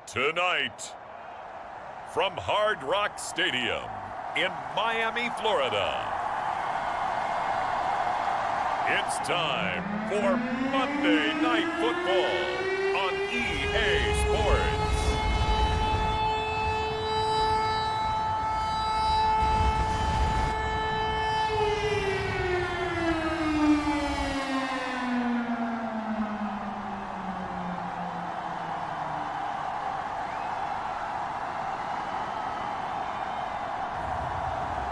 Tonight, from Hard Rock Stadium in Miami, Florida, it's time for Monday Night Football on EA Sports.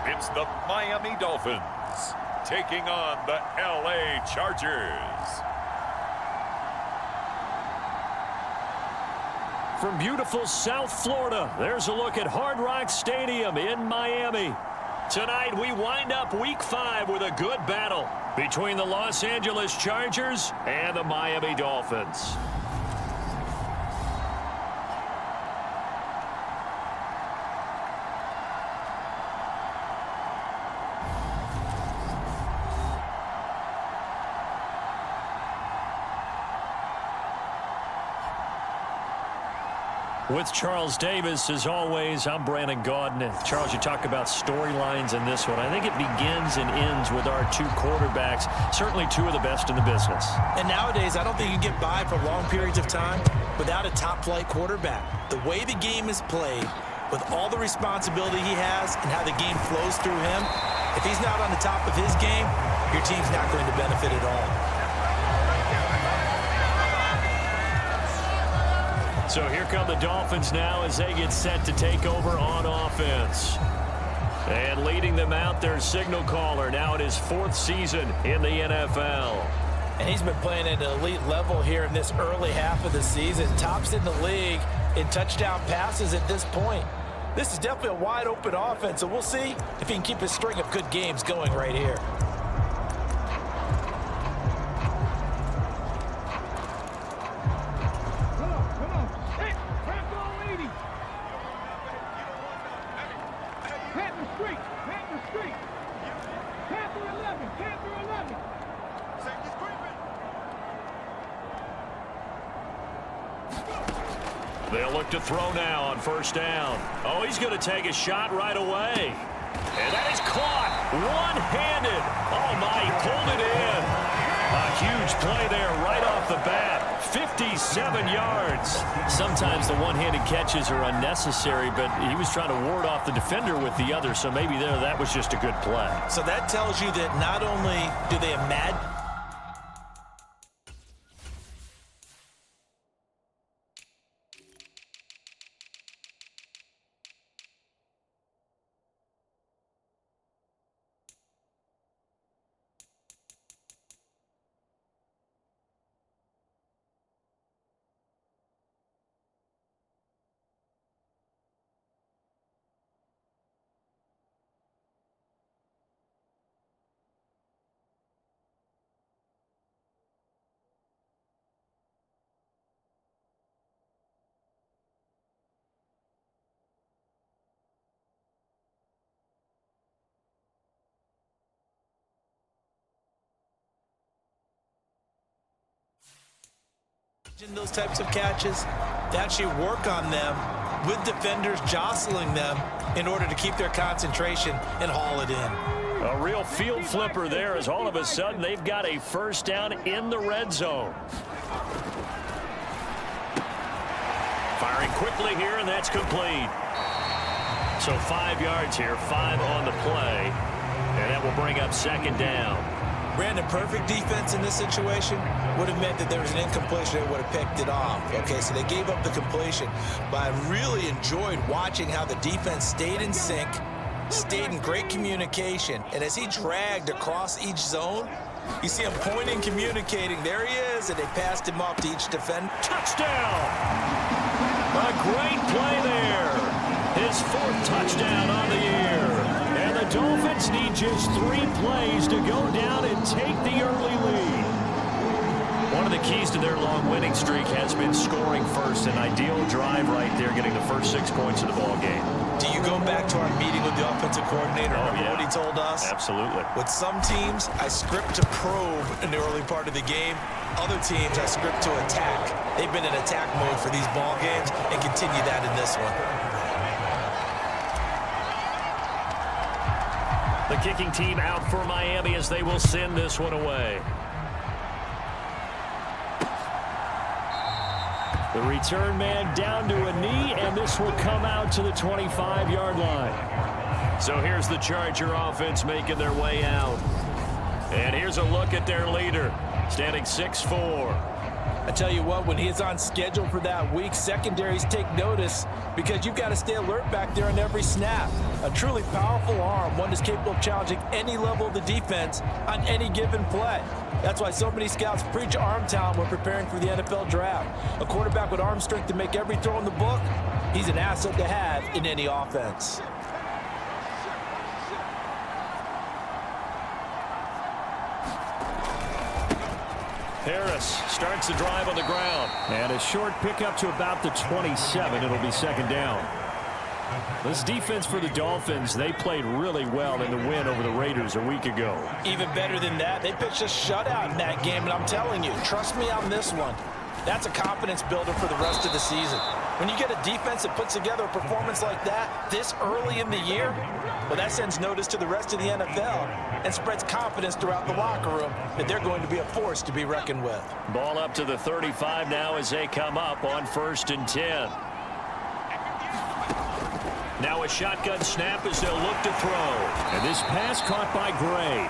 It's the Miami Dolphins taking on the LA Chargers. From beautiful South Florida, there's a look at Hard Rock Stadium in Miami. Tonight, we wind up Week 5 with a good battle between the Los Angeles Chargers and the Miami Dolphins. With Charles Davis, as always, I'm Brandon Gaudin. And Charles, you talk about storylines in this one. I think it begins and ends with our two quarterbacks, certainly two of the best in the business. And nowadays, I don't think you can get by for long periods of time without a top-flight quarterback. The way the game is played, with all the responsibility he has and how the game flows through him, if he's not on the top of his game, your team's not going to benefit at all. So here come the Dolphins now as they get set to take over on offense. And leading them out, their signal caller, now at his 4th season in the NFL. And he's been playing at an elite level here in this early half of the season. Tops in the league in touchdown passes at this point. This is definitely a wide-open offense, so we'll see if he can keep his string of good games going right here. They'll look to throw now on first down. Oh, he's going to take a shot right away. And that is caught one-handed. Oh, my, he pulled it in. A huge play there right off the bat. 57 yards. Sometimes the one-handed catches are unnecessary, but he was trying to ward off the defender with the other, so maybe there that was just a good play. So that tells you that not only do they imagine those types of catches, to actually work on them with defenders jostling them in order to keep their concentration and haul it in. A real field flipper there as all of a sudden they've got a first down in the red zone. Firing quickly here, and that's complete. So 5 yards here, 5 on the play, and that will bring up second down. Brandon, perfect defense in this situation would have meant that there was an incompletion that would have picked it off. Okay, so they gave up the completion. But I really enjoyed watching how the defense stayed in sync, stayed in great communication. And as he dragged across each zone, you see him pointing, communicating. There he is, and they passed him off to each defender. Touchdown! A great play there. His 4th touchdown on the year. And the Dolphins need just 3 plays to go down and take the early lead. One of the keys to their long winning streak has been scoring first. An ideal drive right there, getting the first 6 points of the ball game. Do you go back to our meeting with the offensive coordinator? Remember what he told us? Absolutely. With some teams, I script to probe in the early part of the game. Other teams, I script to attack. They've been in attack mode for these ball games and continue that in this one. The kicking team out for Miami as they will send this one away. The return man down to a knee, and this will come out to the 25-yard line. So here's the Charger offense making their way out. And here's a look at their leader, standing 6'4". I tell you what, when he's on schedule for that week, secondaries take notice because you've got to stay alert back there on every snap. A truly powerful arm, one that's capable of challenging any level of the defense on any given play. That's why so many scouts preach arm talent when preparing for the NFL draft. A quarterback with arm strength to make every throw in the book, he's an asset to have in any offense. Harris starts the drive on the ground. And a short pickup to about the 27. It'll be second down. This defense for the Dolphins, they played really well in the win over the Raiders a week ago. Even better than that, they pitched a shutout in that game, and I'm telling you, trust me on this one. That's a confidence builder for the rest of the season. When you get a defense that puts together a performance like that this early in the year, well, that sends notice to the rest of the NFL and spreads confidence throughout the locker room that they're going to be a force to be reckoned with. Ball up to the 35 now as they come up on 1st and 10. Now a shotgun snap as they'll look to throw. And this pass caught by Gray.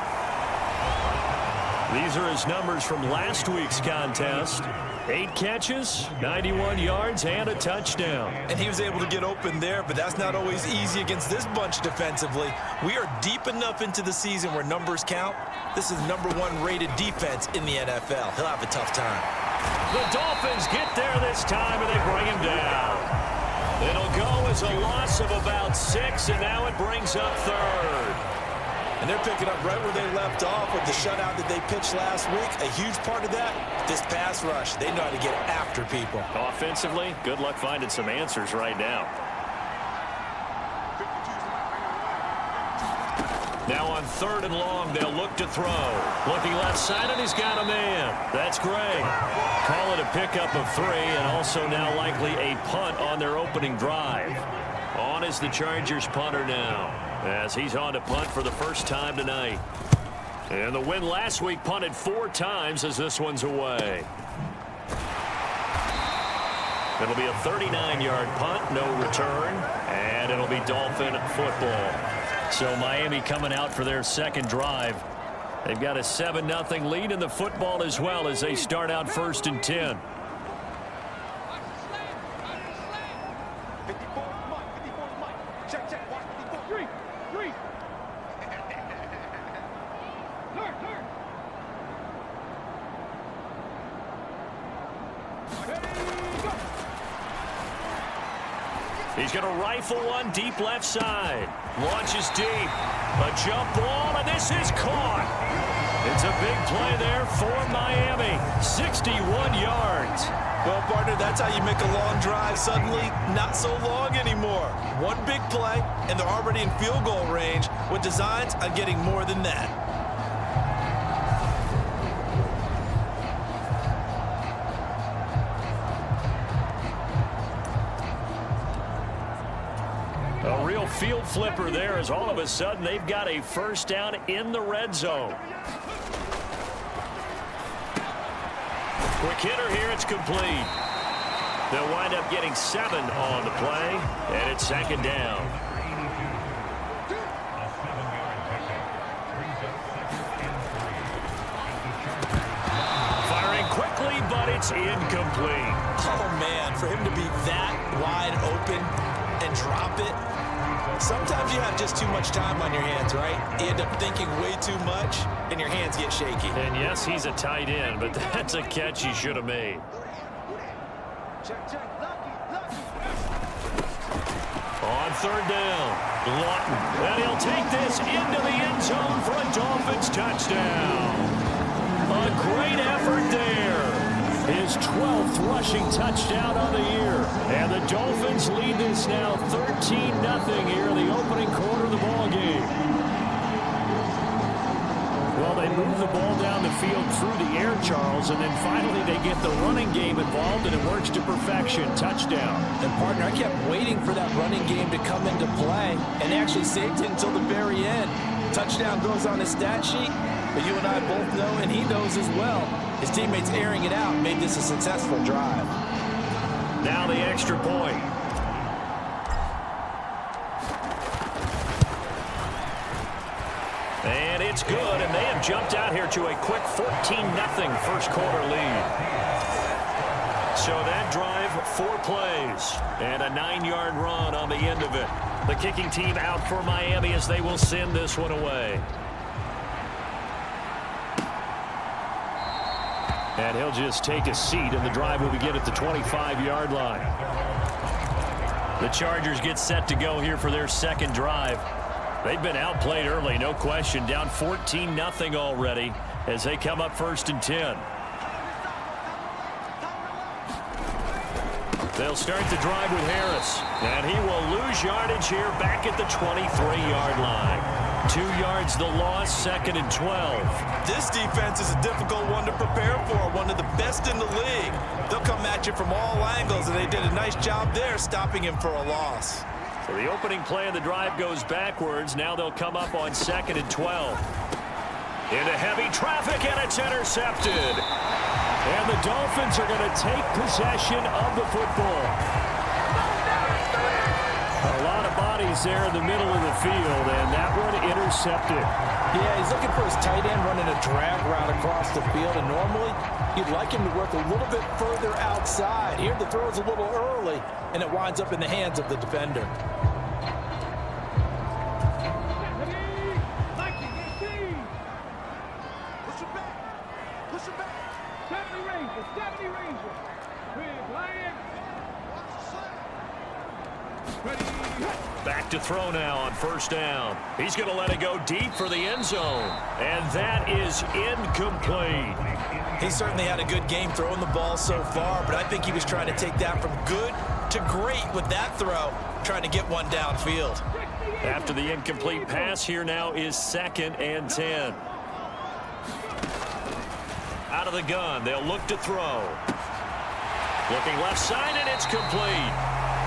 These are his numbers from last week's contest. 8 catches, 91 yards, and a touchdown. And he was able to get open there, but that's not always easy against this bunch defensively. We are deep enough into the season where numbers count. This is the #1 rated defense in the NFL. He'll have a tough time. The Dolphins get there this time, and they bring him down. It'll go as a loss of about 6, and now it brings up 3rd. And they're picking up right where they left off with the shutout that they pitched last week. A huge part of that, this pass rush. They know how to get after people. Offensively, good luck finding some answers right now. Now on 3rd and long, they'll look to throw. Looking left side, and he's got a man. That's Gray. Call it a pickup of 3, and also now likely a punt on their opening drive. On is the Chargers punter now, as he's on to punt for the first time tonight. And the win last week punted 4 times as this one's away. It'll be a 39-yard punt, no return, and it'll be Dolphin football. So Miami coming out for their second drive. They've got a 7-0 lead in the football as well as they start out 1st and 10. He's going to rifle one deep left side. Launches deep. A jump ball, and this is caught. It's a big play there for Miami. 61 yards. Well, partner, that's how you make a long drive suddenly not so long anymore. One big play, and they're already in field goal range with designs on getting more than that. A real field flipper there as all of a sudden they've got a first down in the red zone. Quick hitter here, it's complete. They'll wind up getting 7 on the play, and it's second down. Firing quickly, but it's incomplete. Oh, man, for him to be that wide open and drop it. Sometimes you have just too much time on your hands, right? You end up thinking way too much, and your hands get shaky. And yes, he's a tight end, but that's a catch he should have made. On 3rd down, Lawton. And he'll take this into the end zone for a Dolphins touchdown. A great effort there. His 12th rushing touchdown on the year. And the Dolphins lead this now 13-0 here in the opening quarter of the ballgame. Well, they move the ball down the field through the air, Charles, and then finally they get the running game involved, and it works to perfection. Touchdown. And, partner, I kept waiting for that running game to come into play, and they actually saved it until the very end. Touchdown goes on his stat sheet, but you and I both know, and he knows as well, his teammates airing it out made this a successful drive. Now the extra point. And it's good, and they have jumped out here to a quick 14-0 first quarter lead. So that drive, 4 plays, and a 9-yard run on the end of it. The kicking team out for Miami as they will send this one away. And he'll just take a seat, and the drive will begin at the 25-yard line. The Chargers get set to go here for their second drive. They've been outplayed early, no question. Down 14-0 already as they come up 1st and 10. They'll start the drive with Harris. And he will lose yardage here back at the 23-yard line. 2 yards the loss, 2nd and 12. This defense is a difficult one to prepare for, one of the best in the league. They'll come at you from all angles, and they did a nice job there stopping him for a loss. So the opening play of the drive goes backwards. Now they'll come up on 2nd and 12. Into heavy traffic, and it's intercepted. And the Dolphins are going to take possession of the football. A lot of bodies there in the middle of the field, and that one intercepted. Yeah, he's looking for his tight end running a drag route across the field, and normally you'd like him to work a little bit further outside. Here the throw is a little early, and it winds up in the hands of the defender. Back to throw now on 1st down. He's going to let it go deep for the end zone. And that is incomplete. He certainly had a good game throwing the ball so far, but I think he was trying to take that from good to great with that throw, trying to get one downfield. After the incomplete pass, here now is 2nd and 10. Out of the gun, they'll look to throw. Looking left side, and it's complete.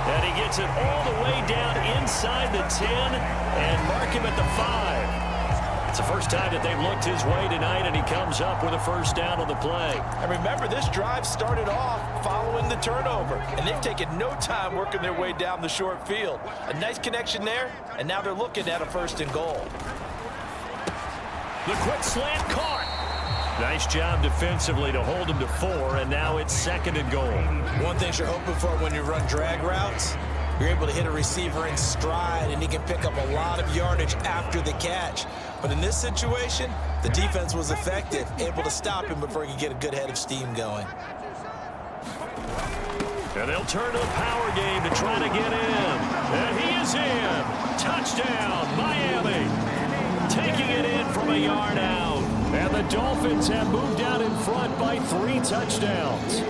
And he gets it all the way down inside the 10 and mark him at the 5. It's the first time that they've looked his way tonight, and he comes up with a 1st down on the play. And remember, this drive started off following the turnover, and they've taken no time working their way down the short field. A nice connection there, and now they're looking at a 1st and goal. The quick slant caught. Nice job defensively to hold him to 4, and now it's 2nd and goal. One thing you're hoping for when you run drag routes, you're able to hit a receiver in stride, and he can pick up a lot of yardage after the catch. But in this situation, the defense was effective, able to stop him before he could get a good head of steam going. And they'll turn to the power game to try to get in. And he is in. Touchdown, Miami. Taking it in from a yard out. And the Dolphins have moved out in front by 3 touchdowns.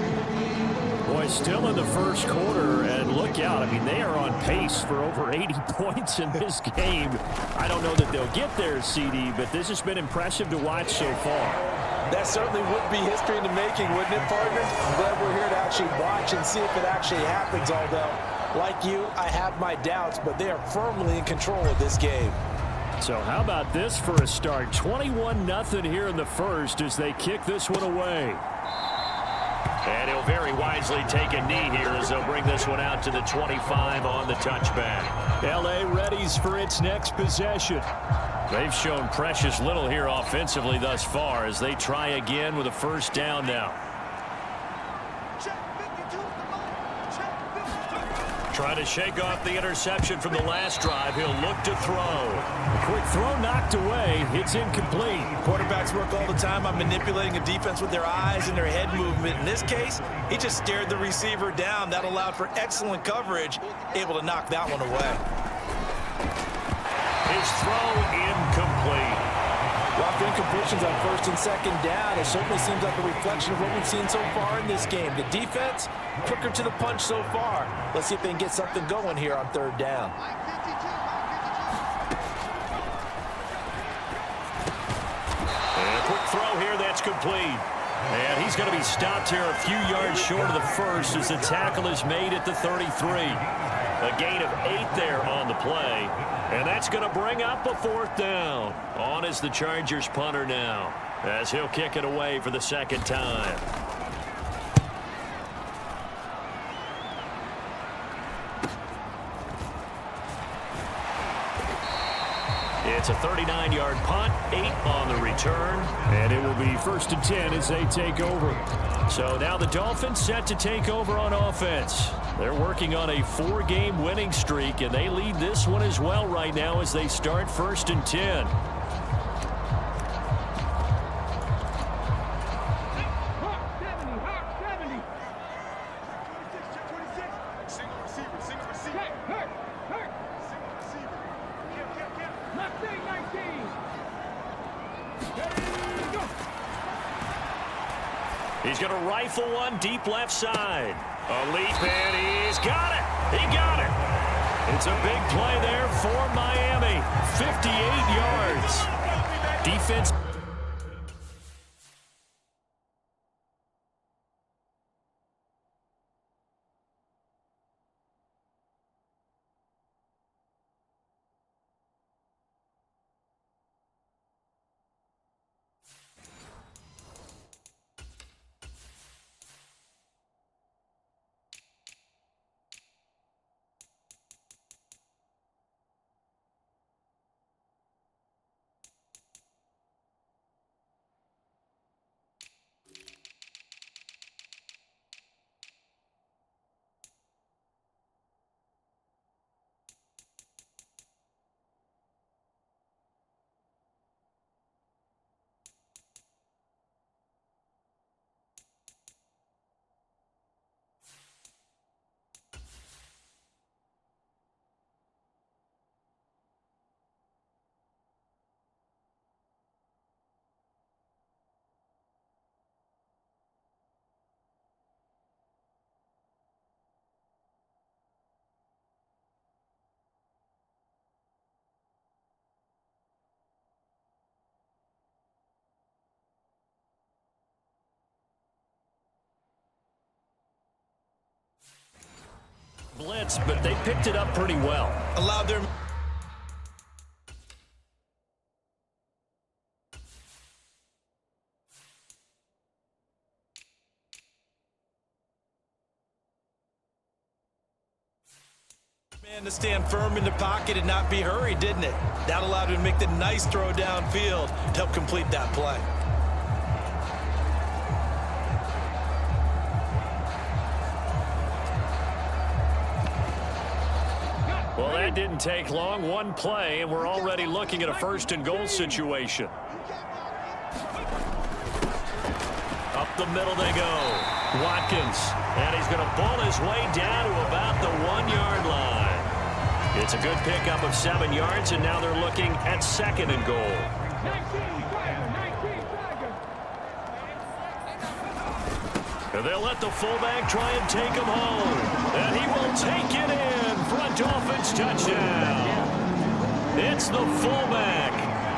Boy, still in the first quarter, and look out. I mean, they are on pace for over 80 points in this game. I don't know that they'll get there, CD, but this has been impressive to watch so far. That certainly would be history in the making, wouldn't it, partner? I'm glad we're here to actually watch and see if it actually happens, although, like you, I have my doubts, but they are firmly in control of this game. So how about this for a start? 21-0 here in the first as they kick this one away. And he'll very wisely take a knee here as they'll bring this one out to the 25 on the touchback. L.A. readies for its next possession. They've shown precious little here offensively thus far as they try again with a 1st down now. Trying to shake off the interception from the last drive. He'll look to throw. A quick throw knocked away. It's incomplete. Quarterbacks work all the time on manipulating a defense with their eyes and their head movement. In this case, he just stared the receiver down. That allowed for excellent coverage, able to knock that one away. His throw incomplete. After incompletions on 1st and 2nd down, it certainly seems like a reflection of what we've seen so far in this game. The defense, quicker to the punch so far. Let's see if they can get something going here on 3rd down. throw here that's complete. And he's going to be stopped here a few yards short of the first as the tackle is made at the 33. A gain of 8 there on the play. And that's going to bring up a 4th down. On is the Chargers punter now, as he'll kick it away for the 2nd time. It's a 39-yard punt, 8 on the return, and it will be 1st and 10 as they take over. So now the Dolphins set to take over on offense. They're working on a 4-game winning streak, and they lead this one as well right now as they start 1st and 10. He's going to rifle one deep left side. A leap, and he's got it. He got it. It's a big play there for Miami. 58 yards. Defense. Blitz, but they picked it up pretty well. Allowed their man to stand firm in the pocket and not be hurried, didn't it? That allowed him to make the nice throw downfield to help complete that play. Well, that didn't take long. One play, and we're already looking at a 1st and goal situation. Up the middle they go. Watkins, and he's going to pull his way down to about the 1-yard line. It's a good pickup of 7 yards, and now they're looking at 2nd and goal. And they'll let the fullback try and take him home. And he will take it in for a Dolphins touchdown. It's the fullback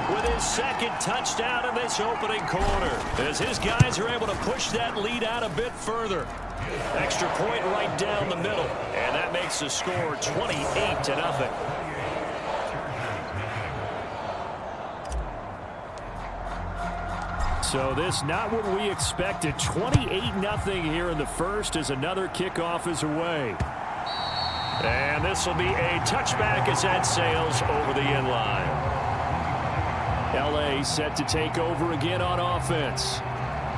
with his 2nd touchdown in this opening quarter, as his guys are able to push that lead out a bit further. Extra point right down the middle, and that makes the score 28-0. So this not what we expected. 28-0 here in the first as another kickoff is away. And this will be a touchback as that sails over the end line. LA set to take over again on offense.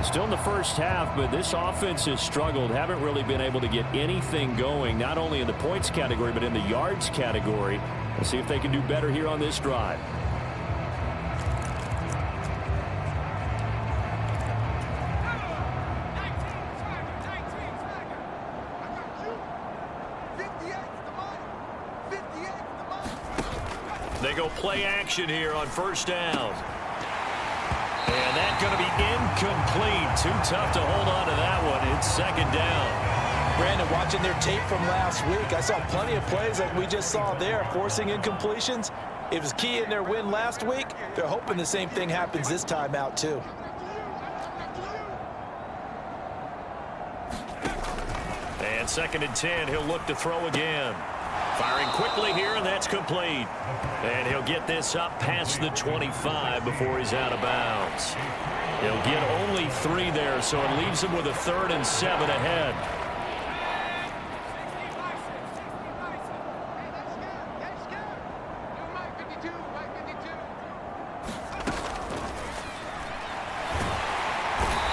Still in the first half, but this offense has struggled. Haven't really been able to get anything going, not only in the points category, but in the yards category. We'll see if they can do better here on this drive. They go play action here on 1st down. And that's going to be incomplete. Too tough to hold on to that one. It's 2nd down. Brandon, watching their tape from last week, I saw plenty of plays like we just saw there, forcing incompletions. It was key in their win last week. They're hoping the same thing happens this time out, too. And 2nd and 10, he'll look to throw again. Firing quickly here, and that's complete. And he'll get this up past the 25 before he's out of bounds. He'll get only 3 there, so it leaves him with a 3rd and 7 ahead.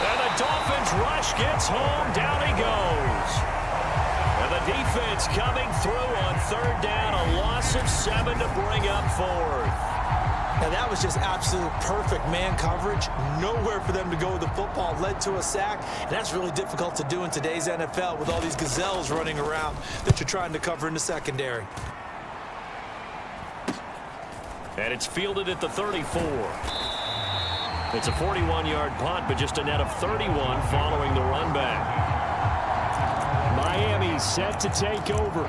And the Dolphins rush gets home. Down he goes. And the defense coming through on 3rd down. A loss of 7 to bring up 4th. Now that was just absolute perfect man coverage. Nowhere for them to go with the football. Led to a sack. And that's really difficult to do in today's NFL with all these gazelles running around that you're trying to cover in the secondary. And it's fielded at the 34. It's a 41-yard punt, but just a net of 31 following the run back. Miami set to take over.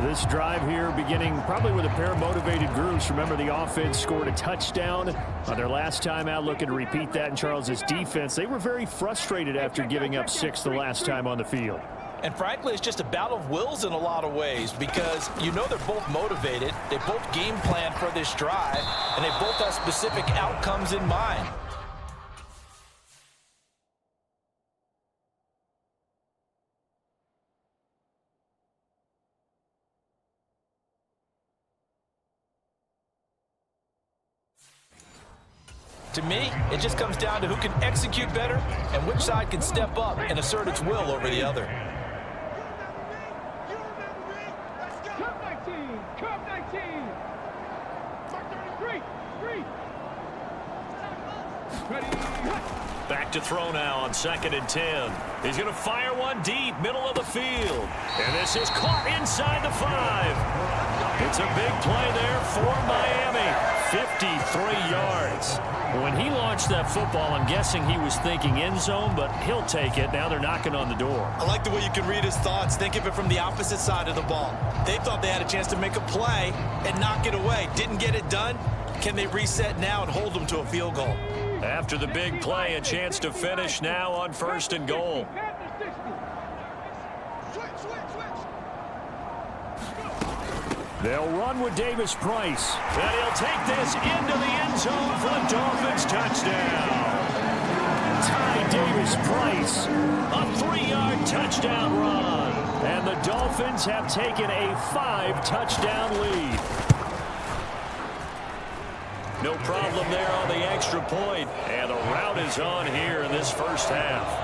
This drive here beginning probably with a pair of motivated groups. Remember, the offense scored a touchdown on their last time out, looking to repeat that in Charles' defense. They were very frustrated after giving up 6 the last time on the field. And frankly, it's just a battle of wills in a lot of ways because you know they're both motivated. They both game plan for this drive, and they both have specific outcomes in mind. To me, it just comes down to who can execute better and which side can step up and assert its will over the other. Back to throw now on 2nd and 10. He's going to fire one deep, middle of the field. And this is caught inside the 5. It's a big play there for Miami. 53 yards. When he launched that football, I'm guessing he was thinking end zone, but he'll take it. Now they're knocking on the door. I like the way you can read his thoughts. Think of it from the opposite side of the ball. They thought they had a chance to make a play and knock it away. Didn't get it done. Can they reset now and hold them to a field goal? After the big play, a chance to finish now on 1st and goal. They'll run with Davis Price. And he'll take this into the end zone for the Dolphins touchdown. Ty Davis Price. A 3-yard touchdown run. And the Dolphins have taken a 5-touchdown lead. No problem there on the extra point. And the rout is on here in this first half.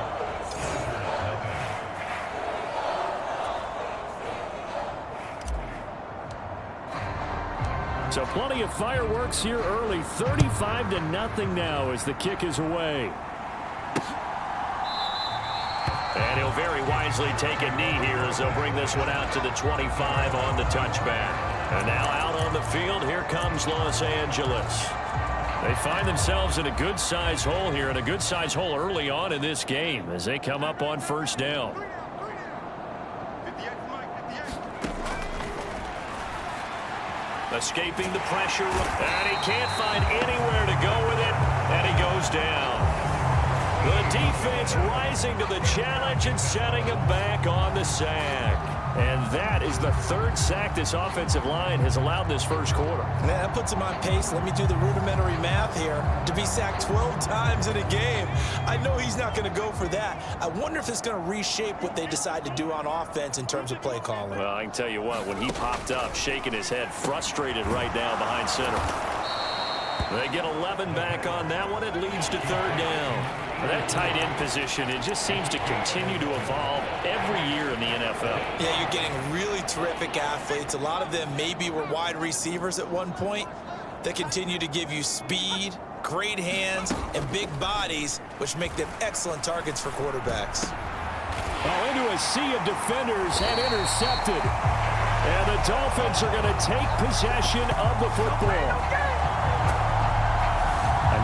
So plenty of fireworks here early. 35-0 now as the kick is away. And he'll very wisely take a knee here as they'll bring this one out to the 25 on the touchback. And now out on the field, here comes Los Angeles. They find themselves in a good-sized hole here, and a good-sized hole early on in this game as they come up on 1st down. Escaping the pressure, and he can't find anywhere to go with it, and he goes down. The defense rising to the challenge and setting him back on the sack. And that is the 3rd sack this offensive line has allowed this first quarter. Man, that puts him on pace. Let me do the rudimentary math here. To be sacked 12 times in a game, I know he's not going to go for that. I wonder if it's going to reshape what they decide to do on offense in terms of play calling. Well, I can tell you what, when he popped up, shaking his head, frustrated right now behind center. They get 11 back on that one. It leads to 3rd down. That tight end position, it just seems to continue to evolve every year in the NFL. Yeah, you're getting really terrific athletes. A lot of them maybe were wide receivers at one point. They continue to give you speed, great hands, and big bodies, which make them excellent targets for quarterbacks. Oh, into a sea of defenders and intercepted. And the Dolphins are going to take possession of the football.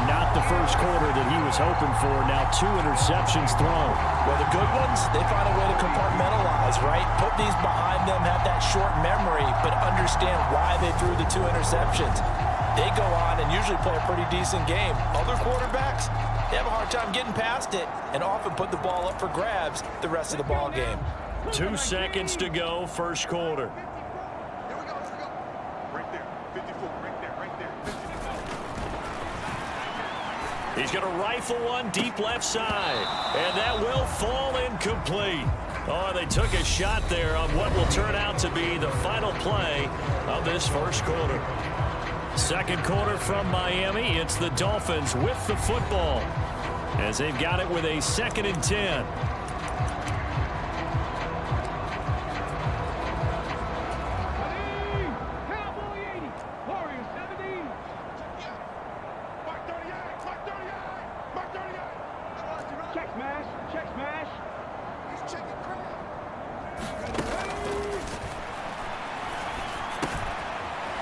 Not the first quarter that he was hoping for. Now 2 interceptions thrown. Well, the good ones, they find a way to compartmentalize, right? Put these behind them, have that short memory, but understand why they threw the 2 interceptions. They go on and usually play a pretty decent game. Other quarterbacks, they have a hard time getting past it and often put the ball up for grabs the rest of the ball game. 2 seconds to go, first quarter. Right there, 54, right there, 54. He's going to rifle one deep left side, and that will fall incomplete. Oh, they took a shot there on what will turn out to be the final play of this first quarter. Second quarter from Miami. It's the Dolphins with the football as they've got it with a 2nd and 10.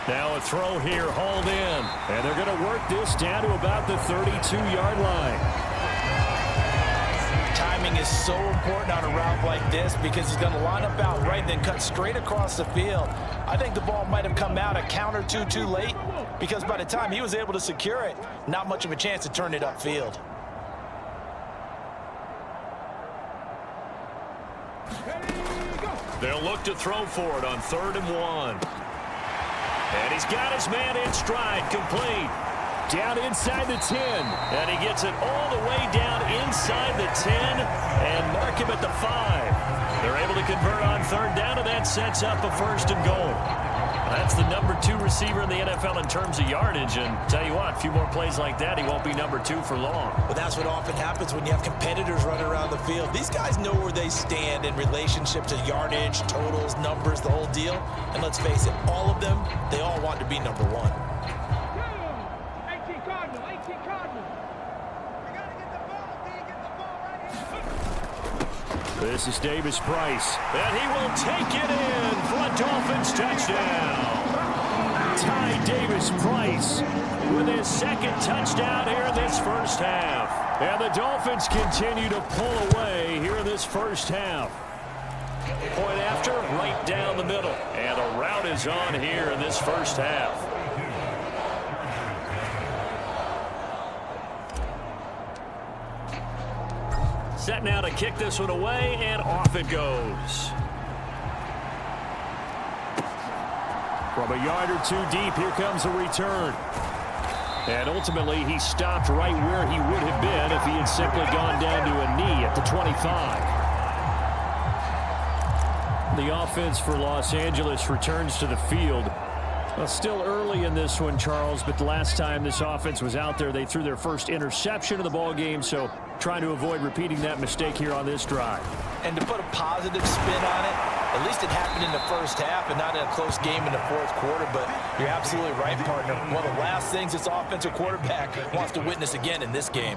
Now a throw here, hauled in. And they're going to work this down to about the 32-yard line. Timing is so important on a route like this because he's going to line up out right, then cut straight across the field. I think the ball might have come out a count or two too late because by the time he was able to secure it, not much of a chance to turn it upfield. They'll look to throw for it on 3rd and 1. And he's got his man in stride, complete. Down inside the 10. And he gets it all the way down inside the 10 and mark him at the 5. They're able to convert on 3rd down, and that sets up a 1st and goal. That's the number 2 receiver in the NFL in terms of yardage. And tell you what, a few more plays like that, he won't be number 2 for long. But that's what often happens when you have competitors running around the field. These guys know where they stand in relationship to yardage, totals, numbers, the whole deal. And let's face it, all of them, they all want to be number 1. 18 Cardinal, 18 Cardinal. We got to get the ball, D. Get the ball right here. This is Davis Price, and he will take it in for a Dolphins touchdown. Ty Davis Price with his 2nd touchdown here in this first half. And the Dolphins continue to pull away here in this first half. Point after, right down the middle. And a route is on here in this first half. Set now to kick this one away, and off it goes. From a yard or 2 deep, here comes a return. And ultimately, he stopped right where he would have been if he had simply gone down to a knee at the 25. The offense for Los Angeles returns to the field. Well, still early in this one, Charles, but the last time this offense was out there, they threw their first interception of the ball game, so trying to avoid repeating that mistake here on this drive. And to put a positive spin on it, at least it happened in the first half and not in a close game in the 4th quarter, but you're absolutely right, partner. One of the last things this offensive quarterback wants to witness again in this game.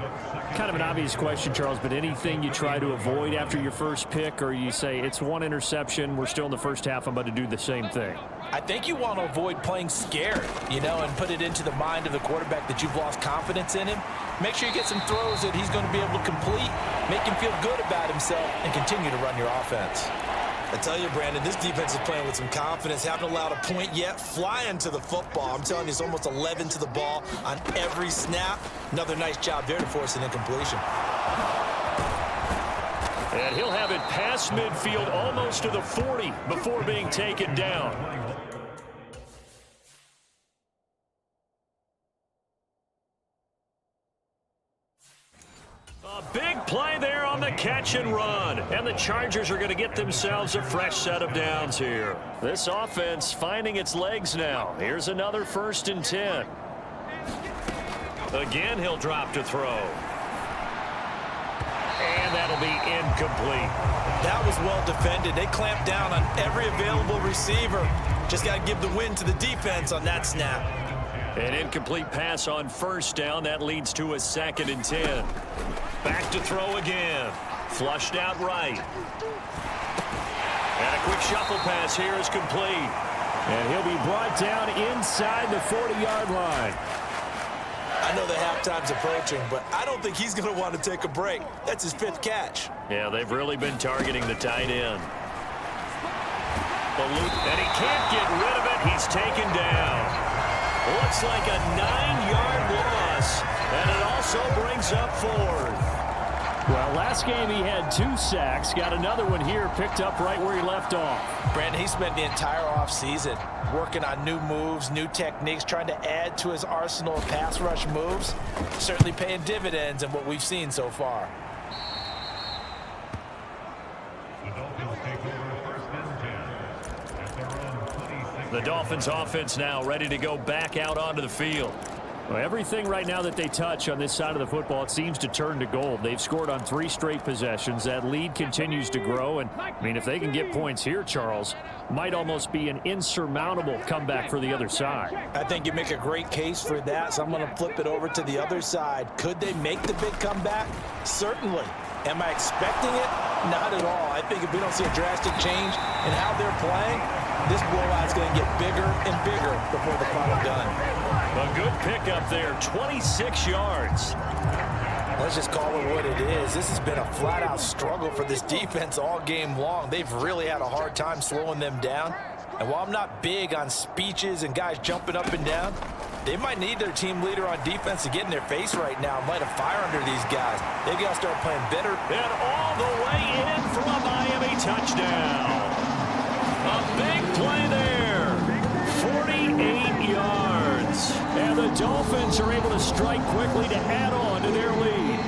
Kind of an obvious question, Charles, but anything you try to avoid after your first pick, or you say it's 1 interception, we're still in the first half, I'm about to do the same thing? I think you want to avoid playing scared, and put it into the mind of the quarterback that you've lost confidence in him. Make sure you get some throws that he's going to be able to complete, make him feel good about himself, and continue to run your offense. I tell you, Brandon, this defense is playing with some confidence. Haven't allowed a point yet. Flying to the football. I'm telling you, it's almost 11 to the ball on every snap. Another nice job there to force an incompletion. And he'll have it past midfield almost to the 40 before being taken down. A big play there on the catch and run. And the Chargers are going to get themselves a fresh set of downs here. This offense finding its legs now. Here's another 1st and 10. Again, he'll drop to throw. And that'll be incomplete. That was well defended. They clamped down on every available receiver. Just got to give the win to the defense on that snap. An incomplete pass on 1st down. That leads to a 2nd and 10. Back to throw again. Flushed out right. And a quick shuffle pass here is complete. And he'll be brought down inside the 40-yard line. I know the halftime's approaching, but I don't think he's going to want to take a break. That's his 5th catch. Yeah, they've really been targeting the tight end. And he can't get rid of it. He's taken down. Looks like a 9-yard loss. And it also brings up 4th. Well, last game he had 2 sacks. Got another one here, picked up right where he left off. Brandon, he spent the entire offseason working on new moves, new techniques, trying to add to his arsenal of pass rush moves. Certainly paying dividends in what we've seen so far. The Dolphins offense now ready to go back out onto the field. Well, everything right now that they touch on this side of the football, it seems to turn to gold. They've scored on 3 straight possessions. That lead continues to grow. And, I mean, if they can get points here, Charles, might almost be an insurmountable comeback for the other side. I think you make a great case for that, so I'm going to flip it over to the other side. Could they make the big comeback? Certainly. Am I expecting it? Not at all. I think if we don't see a drastic change in how they're playing, this blowout's going to get bigger and bigger before the final gun. A good pickup there, 26 yards. Let's just call it what it is. This has been a flat-out struggle for this defense all game long. They've really had a hard time slowing them down. And while I'm not big on speeches and guys jumping up and down, they might need their team leader on defense to get in their face right now and light a fire under these guys. They've got to start playing better. And all the way in for a Miami touchdown. A big play there. 48 yards. And the Dolphins are able to strike quickly to add on to their lead.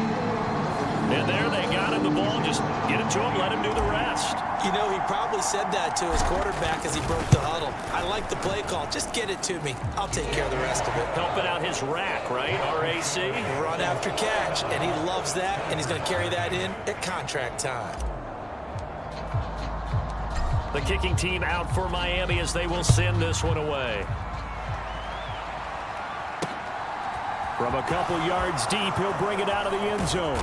And there they got him the ball. Just get it to him, let him do the rest. You know, he probably said that to his quarterback as he broke the huddle. I like the play call. Just get it to me. I'll take care of the rest of it. Helping out his rack, right? RAC. Run after catch, and he loves that, and he's going to carry that in at contract time. The kicking team out for Miami as they will send this one away. From a couple yards deep, he'll bring it out of the end zone.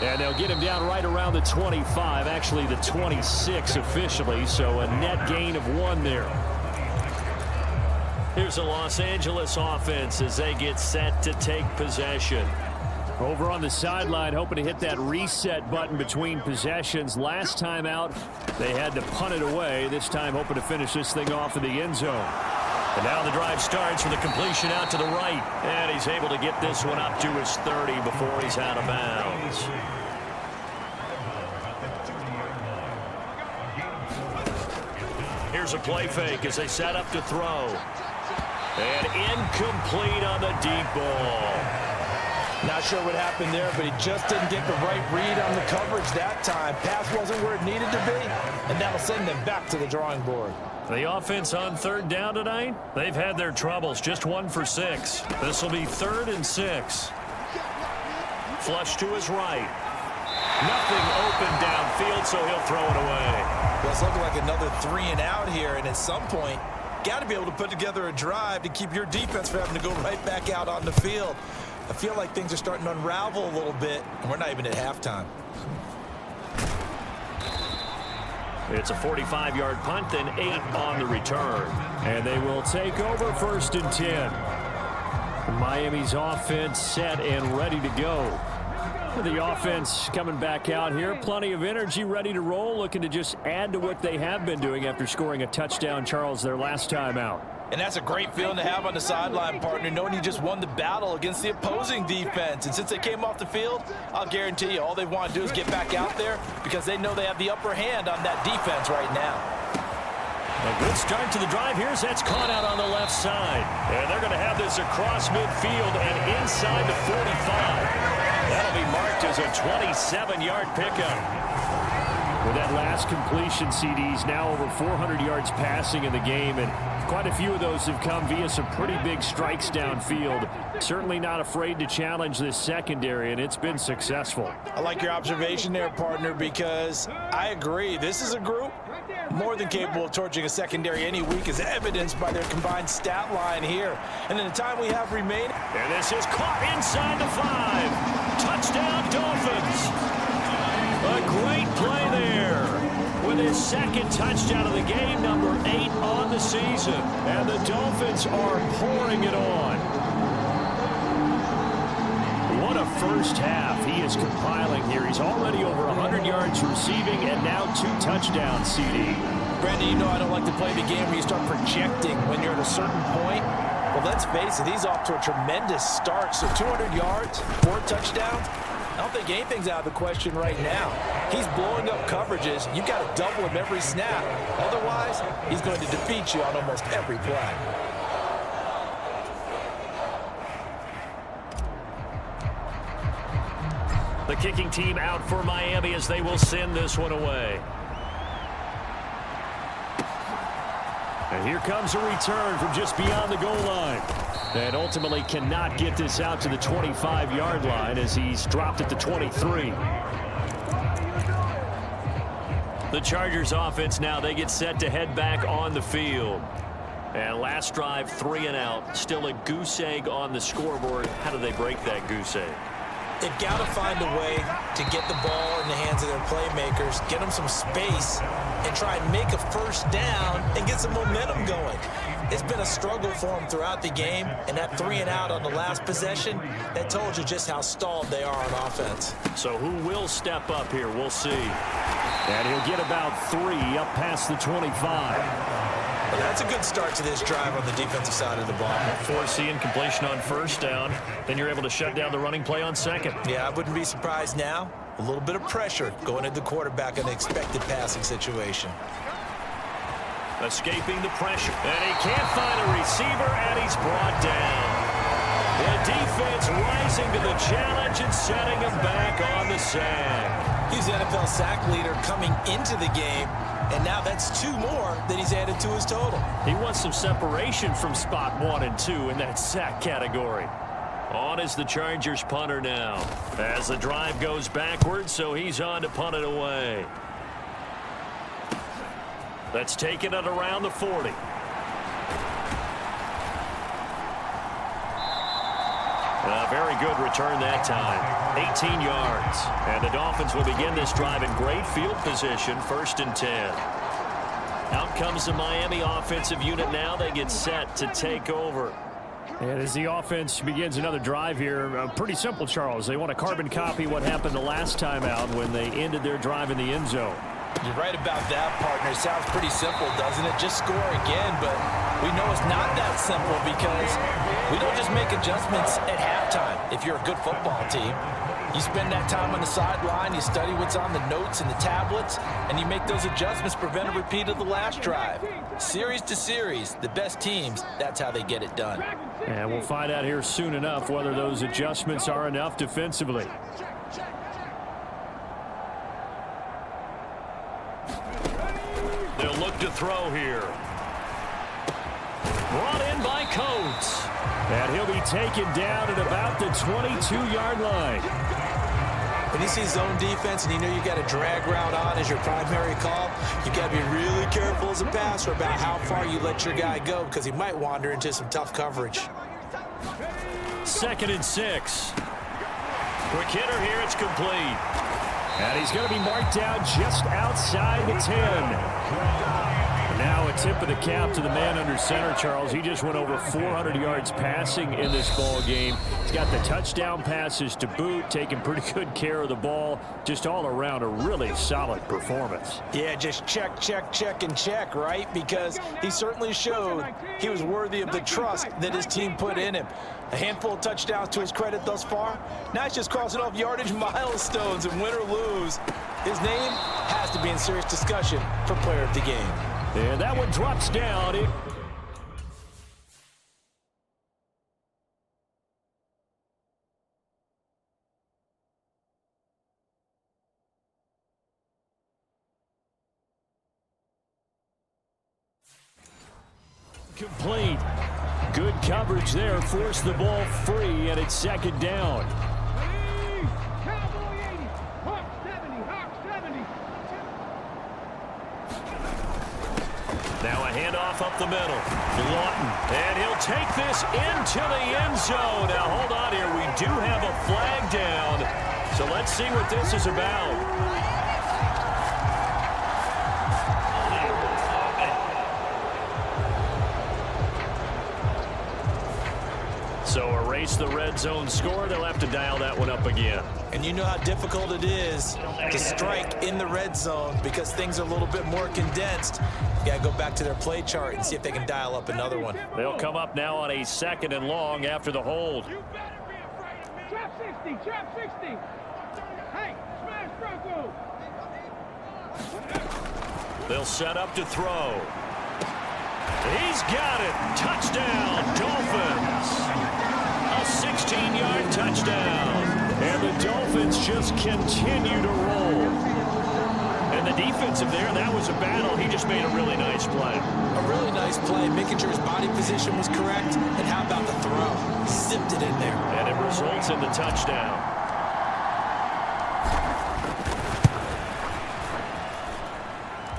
And they'll get him down right around the 25, actually the 26 officially, so a net gain of 1 there. Here's the Los Angeles offense as they get set to take possession. Over on the sideline, hoping to hit that reset button between possessions. Last time out, they had to punt it away. This time, hoping to finish this thing off in the end zone. And now the drive starts with a completion out to the right. And he's able to get this one up to his 30 before he's out of bounds. Here's a play fake as they set up to throw. And incomplete on the deep ball. Not sure what happened there, but he just didn't get the right read on the coverage that time. Pass wasn't where it needed to be, and that'll send them back to the drawing board. The offense on 3rd down tonight, they've had their troubles. Just 1 for 6. This will be 3rd and 6. Flush to his right. Nothing open downfield, so he'll throw it away. Well, it's looking like another 3 and out here, and at some point, got to be able to put together a drive to keep your defense from having to go right back out on the field. I feel like things are starting to unravel a little bit, and we're not even at halftime. It's a 45-yard punt, then 8 on the return. And they will take over 1st and 10. Miami's offense set and ready to go. The offense coming back out here. Plenty of energy, ready to roll, looking to just add to what they have been doing after scoring a touchdown, Charles, their last time out. And that's a great feeling to have on the sideline, partner, knowing you just won the battle against the opposing defense. And since they came off the field, I'll guarantee you all they want to do is get back out there because they know they have the upper hand on that defense right now. A good start to the drive. Here's that's caught out on the left side. And they're going to have this across midfield and inside the 45. That'll be marked as a 27-yard pickup. With that last completion, CDs now over 400 yards passing in the game, and quite a few of those have come via some pretty big strikes downfield. Certainly not afraid to challenge this secondary, and it's been successful. I like your observation there, partner, because I agree. This is a group more than capable of torching a secondary any week, as evidenced by their combined stat line here. And in the time we have remaining. And this is caught inside the 5. Touchdown, Dolphins. A great play there with his 2nd touchdown of the game, number 8 on the season. And the Dolphins are pouring it on. What a first half he is compiling here. He's already over 100 yards receiving and now 2 touchdowns, CD. Brandon, you know I don't like to play the game where you start projecting when you're at a certain point. Well, let's face it, he's off to a tremendous start. So 200 yards, 4 touchdowns. I don't think anything's out of the question right now. He's blowing up coverages. You've got to double him every snap. Otherwise, he's going to defeat you on almost every play. The kicking team out for Miami as they will send this one away. And here comes a return from just beyond the goal line. And ultimately cannot get this out to the 25-yard line as he's dropped at the 23. The Chargers offense now, they get set to head back on the field. And last drive, 3 and out. Still a goose egg on the scoreboard. How do they break that goose egg? They've got to find a way to get the ball in the hands of their playmakers, get them some space, and try and make a first down and get some momentum going. It's been a struggle for them throughout the game, and that 3 and out on the last possession, that told you just how stalled they are on offense. So who will step up here? We'll see. And he'll get about 3 up past the 25. Well, that's a good start to this drive on the defensive side of the ball. Foreseeing completion on first down. Then you're able to shut down the running play on second. Yeah, I wouldn't be surprised now. A little bit of pressure going at the quarterback in the expected passing situation. Escaping the pressure. And he can't find a receiver, and he's brought down. The defense rising to the challenge and setting him back on the sack. He's the NFL sack leader coming into the game, and now that's 2 more that he's added to his total. He wants some separation from spot 1 and 2 in that sack category. On is the Chargers punter now. As the drive goes backwards, so he's on to punt it away. That's taken it around the 40. A very good return that time. 18 yards. And the Dolphins will begin this drive in great field position, 1st and 10. Out comes the Miami offensive unit now. They get set to take over. And as the offense begins another drive here, pretty simple, Charles. They want to carbon copy what happened the last time out when they ended their drive in the end zone. You're right about that, partner. It sounds pretty simple, doesn't it? Just score again, but we know it's not that simple because we don't just make adjustments at halftime. If you're a good football team, you spend that time on the sideline, you study what's on the notes and the tablets, and you make those adjustments, prevent a repeat of the last drive. Series to series, the best teams, that's how they get it done. And we'll find out here soon enough whether those adjustments are enough defensively. They'll look to throw here. Brought in by Coates. And he'll be taken down at about the 22-yard line. When you see zone defense and you know you got a drag route on as your primary call, you got to be really careful as a passer about how far you let your guy go because he might wander into some tough coverage. 2nd and 6. Quick hitter here, it's complete. And he's going to be marked down just outside the 10. Now a tip of the cap to the man under center, Charles. He just went over 400 yards passing in this ball game. He's got the touchdown passes to boot, taking pretty good care of the ball. Just all around a really solid performance. Yeah, just check, check, check, and check, right? Because he certainly showed he was worthy of the trust that his team put in him. A handful of touchdowns to his credit thus far. Now he's just crossing off yardage milestones, and win or lose, his name has to be in serious discussion for player of the game. And that one drops down. Complete. Good coverage there. Forced the ball free, and it's 2nd down. Cowboy 80, Hawk 70, Hawk 70. Now a handoff up the middle. Lawton, and he'll take this into the end zone. Now hold on here. We do have a flag down. So let's see what this is about. So erase the red zone score. They'll have to dial that one up again. And you know how difficult it is to strike in the red zone because things are a little bit more condensed. You got to go back to their play chart and see if they can dial up another one. They'll come up now on a 2nd and long after the hold. You better be afraid. Trap 60, trap 60. They'll set up to throw. He's got it. Touchdown, Dolphins. A 16-yard touchdown. And the Dolphins just continue to roll. And the defensive there, that was a battle. He just made a really nice play. A really nice play, making sure his body position was correct. And how about the throw? Zipped it in there. And it results in the touchdown.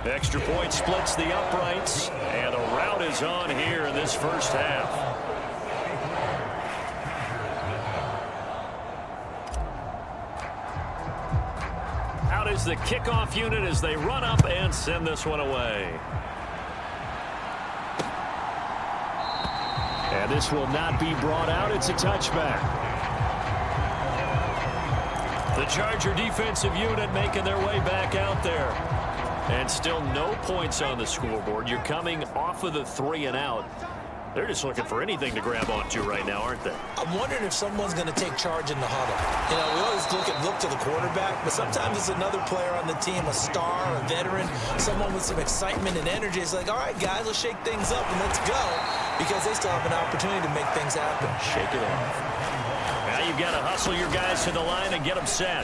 Extra point splits the uprights. And a rout is on here in this first half. Out is the kickoff unit as they run up and send this one away. And this will not be brought out. It's a touchback. The Charger defensive unit making their way back out there. And still no points on the scoreboard. You're coming off of the 3 and out. They're just looking for anything to grab onto right now, aren't they? I'm wondering if someone's going to take charge in the huddle. You know, we always look to the quarterback, but sometimes it's another player on the team, a star, a veteran, someone with some excitement and energy. It's like, all right, guys, let's shake things up and let's go, because they still have an opportunity to make things happen. Shake it off. Now you've got to hustle your guys to the line and get them set.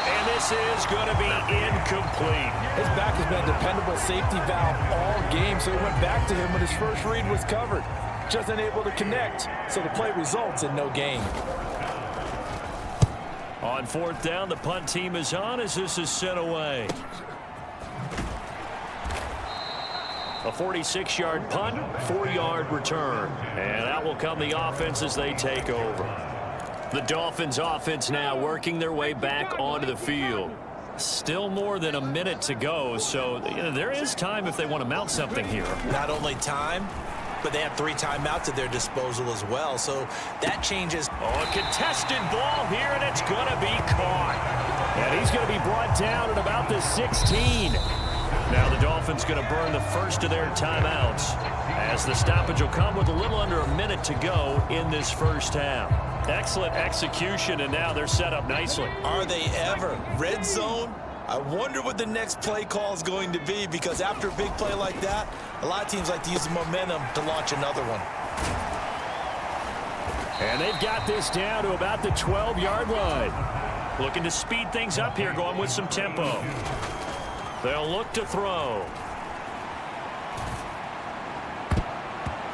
And this is going to be incomplete. His back has been a dependable safety valve all game, so he went back to him when his first read was covered. Just unable to connect, so the play results in no gain. On 4th down, the punt team is on as this is sent away. A 46-yard punt, 4-yard return. And out will come the offense as they take over. The Dolphins offense now working their way back onto the field. Still more than a minute to go, so there is time if they want to mount something here. Not only time, but they have 3 timeouts at their disposal as well, so that changes. Oh, a contested ball here, and it's going to be caught. And he's going to be brought down at about the 16. Now the Dolphins going to burn the first of their timeouts as the stoppage will come with a little under a minute to go in this first half. Excellent execution, and now they're set up nicely. Are they ever? Red zone? I wonder what the next play call is going to be, because after a big play like that, a lot of teams like to use the momentum to launch another one. And they've got this down to about the 12-yard line. Looking to speed things up here, going with some tempo. They'll look to throw.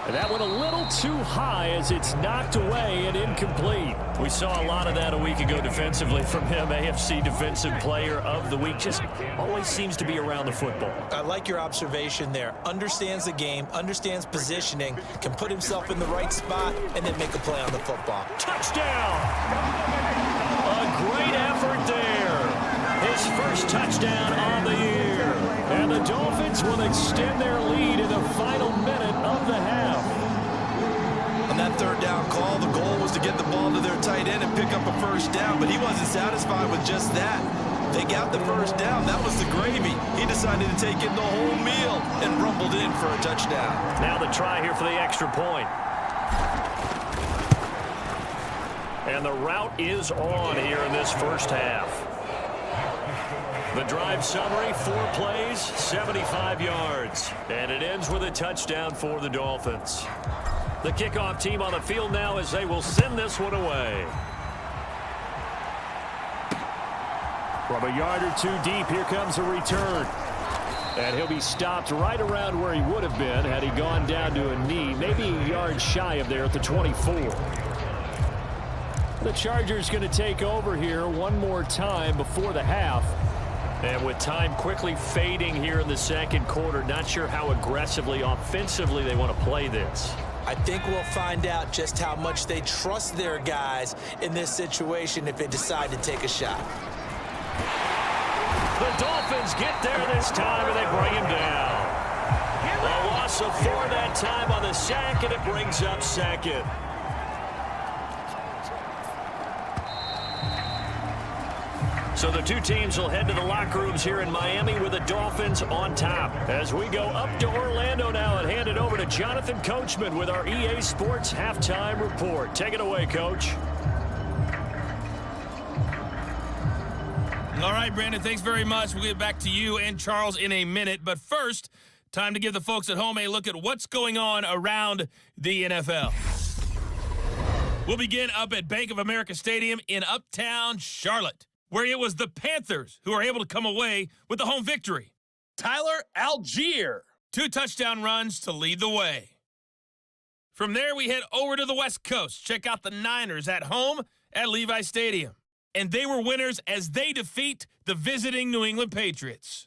And that went a little too high as it's knocked away and incomplete. We saw a lot of that a week ago defensively from him. AFC Defensive Player of the Week. Just always seems to be around the football. I like your observation there. Understands the game, understands positioning, can put himself in the right spot, and then make a play on the football. Touchdown! A great effort there. His first touchdown on the year. And the Dolphins will extend their lead in the final minute of the half. On that 3rd down call, the goal was to get the ball to their tight end and pick up a first down, but he wasn't satisfied with just that. They got the first down. That was the gravy. He decided to take in the whole meal and rumbled in for a touchdown. Now the try here for the extra point. And the route is on here in this first half. The drive summary, 4 plays, 75 yards. And it ends with a touchdown for the Dolphins. The kickoff team on the field now as they will send this one away. From a yard or 2 deep, here comes a return. And he'll be stopped right around where he would have been had he gone down to a knee, maybe a yard shy of there at the 24. The Chargers going to take over here one more time before the half. And with time quickly fading here in the second quarter, not sure how aggressively, offensively they want to play this. I think we'll find out just how much they trust their guys in this situation if they decide to take a shot. The Dolphins get there this time, and they bring him down. A loss of 4 that time on the sack, and it brings up second. So the 2 teams will head to the locker rooms here in Miami with the Dolphins on top. As we go up to Orlando now and hand it over to Jonathan Coachman with our EA Sports Halftime Report. Take it away, Coach. All right, Brandon, thanks very much. We'll get back to you and Charles in a minute. But first, time to give the folks at home a look at what's going on around the NFL. We'll begin up at Bank of America Stadium in Uptown Charlotte, where it was the Panthers who were able to come away with the home victory. Tyler Algier, 2 touchdown runs to lead the way. From there, we head over to the West Coast. Check out the Niners at home at Levi Stadium. And they were winners as they defeat the visiting New England Patriots.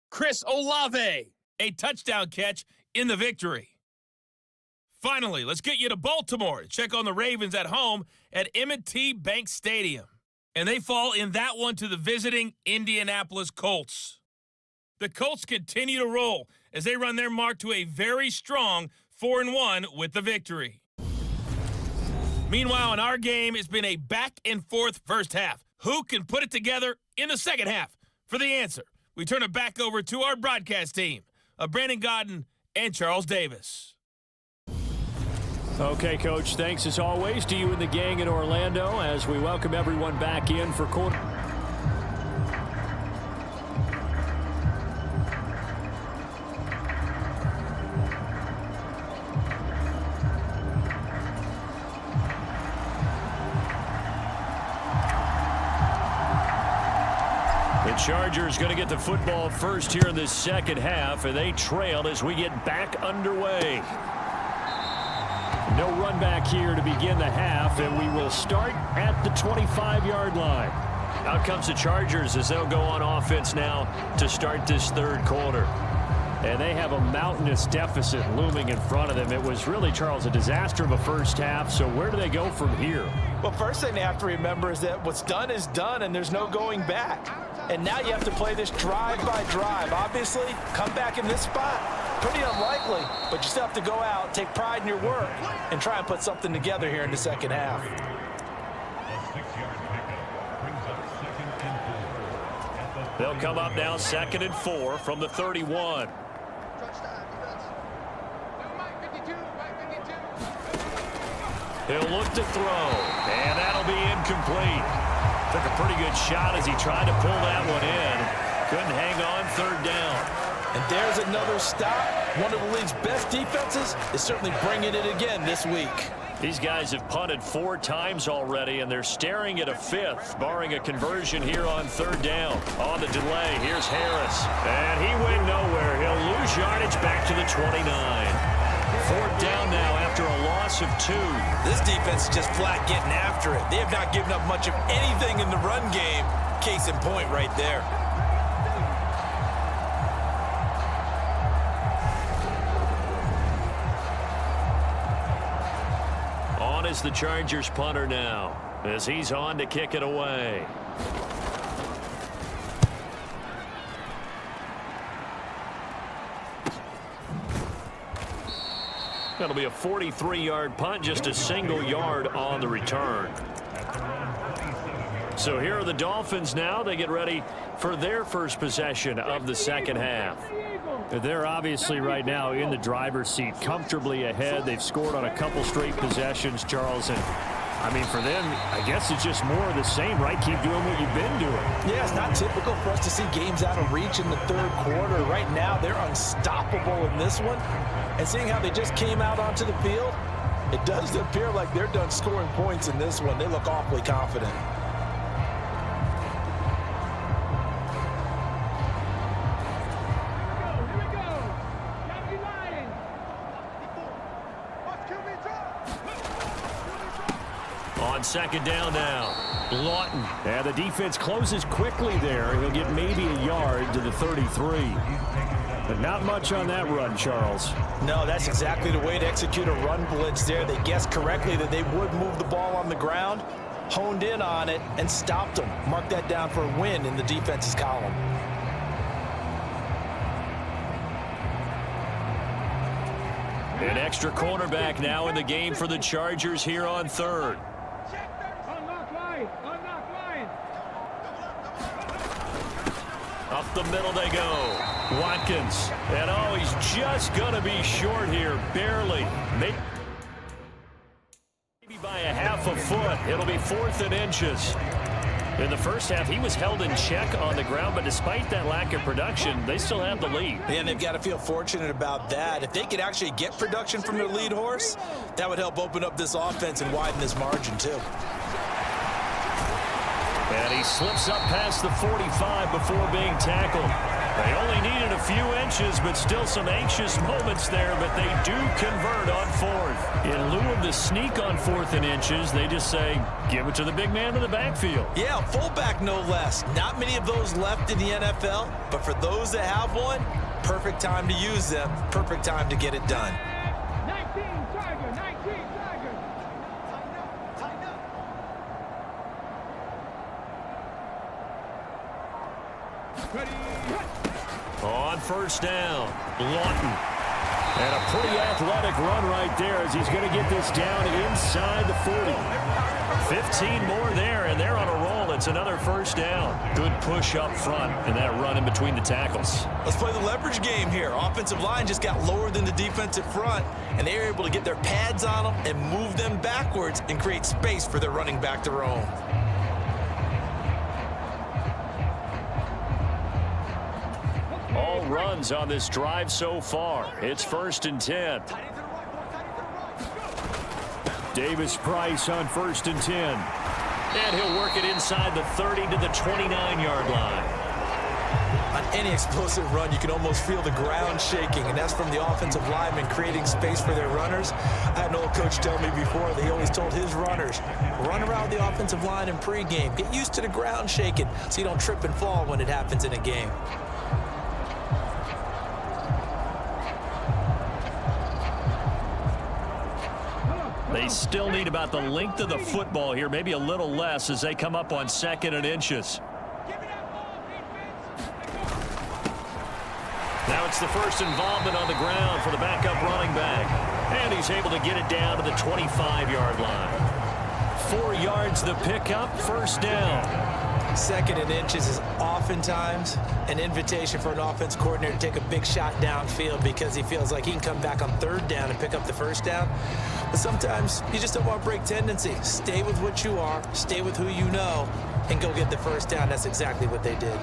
Chris Olave, a touchdown catch in the victory. Finally, let's get you to Baltimore to check on the Ravens at home at M&T Bank Stadium. And they fall in that one to the visiting Indianapolis Colts. The Colts continue to roll as they run their mark to a very strong 4-1 with the victory. Meanwhile, in our game, it's been a back-and-forth first half. Who can put it together in the second half? For the answer, we turn it back over to our broadcast team of Brandon Godden and Charles Davis. Okay, Coach, thanks as always to you and the gang in Orlando as we welcome everyone back in for quarter. The Chargers going to get the football first here in this second half, and they trailed as we get back underway. No run back here to begin the half, and we will start at the 25-yard line. Out comes the Chargers as they'll go on offense now to start this third quarter. And they have a mountainous deficit looming in front of them. It was really, Charles, a disaster of a first half. So where do they go from here? Well, first thing they have to remember is that what's done is done, and there's no going back. And now you have to play this drive by drive. Obviously, come back in this spot, pretty unlikely, but you still have to go out, take pride in your work, and try and put something together here in the second half. They'll come up now 2nd and 4 from the 31. He'll look to throw, and that'll be incomplete. Took a pretty good shot as he tried to pull that one in. Couldn't hang on, 3rd down. And there's another stop. One of the league's best defenses is certainly bringing it again this week. These guys have punted 4 times already, and they're staring at a 5th, barring a conversion here on 3rd down. On the delay, here's Harris. And he went nowhere. He'll lose yardage back to the 29. 4th down now after a loss of 2. This defense is just flat getting after it. They have not given up much of anything in the run game. Case in point right there. On is the Chargers punter now as he's on to kick it away. That'll be a 43-yard punt, just a single yard on the return. So here are the Dolphins now. They get ready for their first possession of the second half. They're obviously right now in the driver's seat, comfortably ahead. They've scored on a couple straight possessions, Charles. And, I mean, for them, I guess it's just more of the same, right? Keep doing what you've been doing. Yeah, it's not typical for us to see games out of reach in the third quarter. Right now, they're unstoppable in this one. And seeing how they just came out onto the field, it does appear like they're done scoring points in this one. They look awfully confident. On 2nd down now, Lawton. And the defense closes quickly there. He'll get maybe a yard to the 33. But not much on that run, Charles. No, that's exactly the way to execute a run blitz there. They guessed correctly that they would move the ball on the ground, honed in on it, and stopped them. Mark that down for a win in the defense's column. An extra cornerback now in the game for the Chargers here on 3rd. Up the middle they go. Watkins. And oh, he's just going to be short here, barely. Maybe by a half a foot. It'll be 4th and inches. In the first half, he was held in check on the ground, but despite that lack of production, they still have the lead. And they've got to feel fortunate about that. If they could actually get production from their lead horse, that would help open up this offense and widen this margin, too. And he slips up past the 45 before being tackled. They only needed a few inches, but still some anxious moments there, but they do convert on fourth. In lieu of the sneak on 4th and inches, they just say, give it to the big man in the backfield. Yeah, fullback no less. Not many of those left in the NFL, but for those that have one, perfect time to use them, perfect time to get it done. 19 Chargers, 19 Chargers. Tighten up. Ready. On first down, Lawton. And a pretty athletic run right there as he's going to get this down inside the 40. 15 more there, and they're on a roll. It's another first down. Good push up front, and that run in between the tackles. Let's play the leverage game here. Offensive line just got lower than the defensive front, and they were able to get their pads on them and move them backwards and create space for their running back to roam. All runs on this drive so far. It's 1st and 10. Davis Price on 1st and 10. And he'll work it inside the 30 to the 29-yard line. On any explosive run, you can almost feel the ground shaking, and that's from the offensive linemen creating space for their runners. I had an old coach tell me before that he always told his runners, run around the offensive line in pregame. Get used to the ground shaking so you don't trip and fall when it happens in a game. They still need about the length of the football here, maybe a little less as they come up on 2nd and inches. Now it's the first involvement on the ground for the backup running back. And he's able to get it down to the 25-yard line. 4 yards the pickup, first down. 2nd and inches is oftentimes an invitation for an offense coordinator to take a big shot downfield because he feels like he can come back on 3rd down and pick up the first down. But sometimes you just don't want to break tendency. Stay with what you are, stay with who you know, and go get the first down. That's exactly what they did.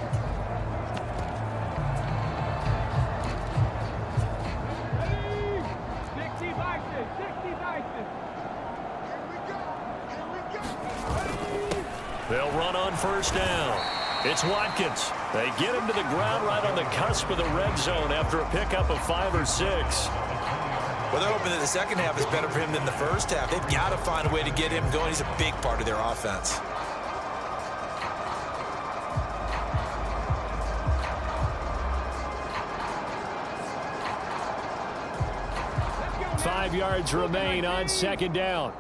They'll run on first down. It's Watkins. They get him to the ground right on the cusp of the red zone after a pickup of 5 or 6. Well, they're hoping that the second half is better for him than the first half. They've got to find a way to get him going. He's a big part of their offense. Let's go. 5 yards remain on 2nd down.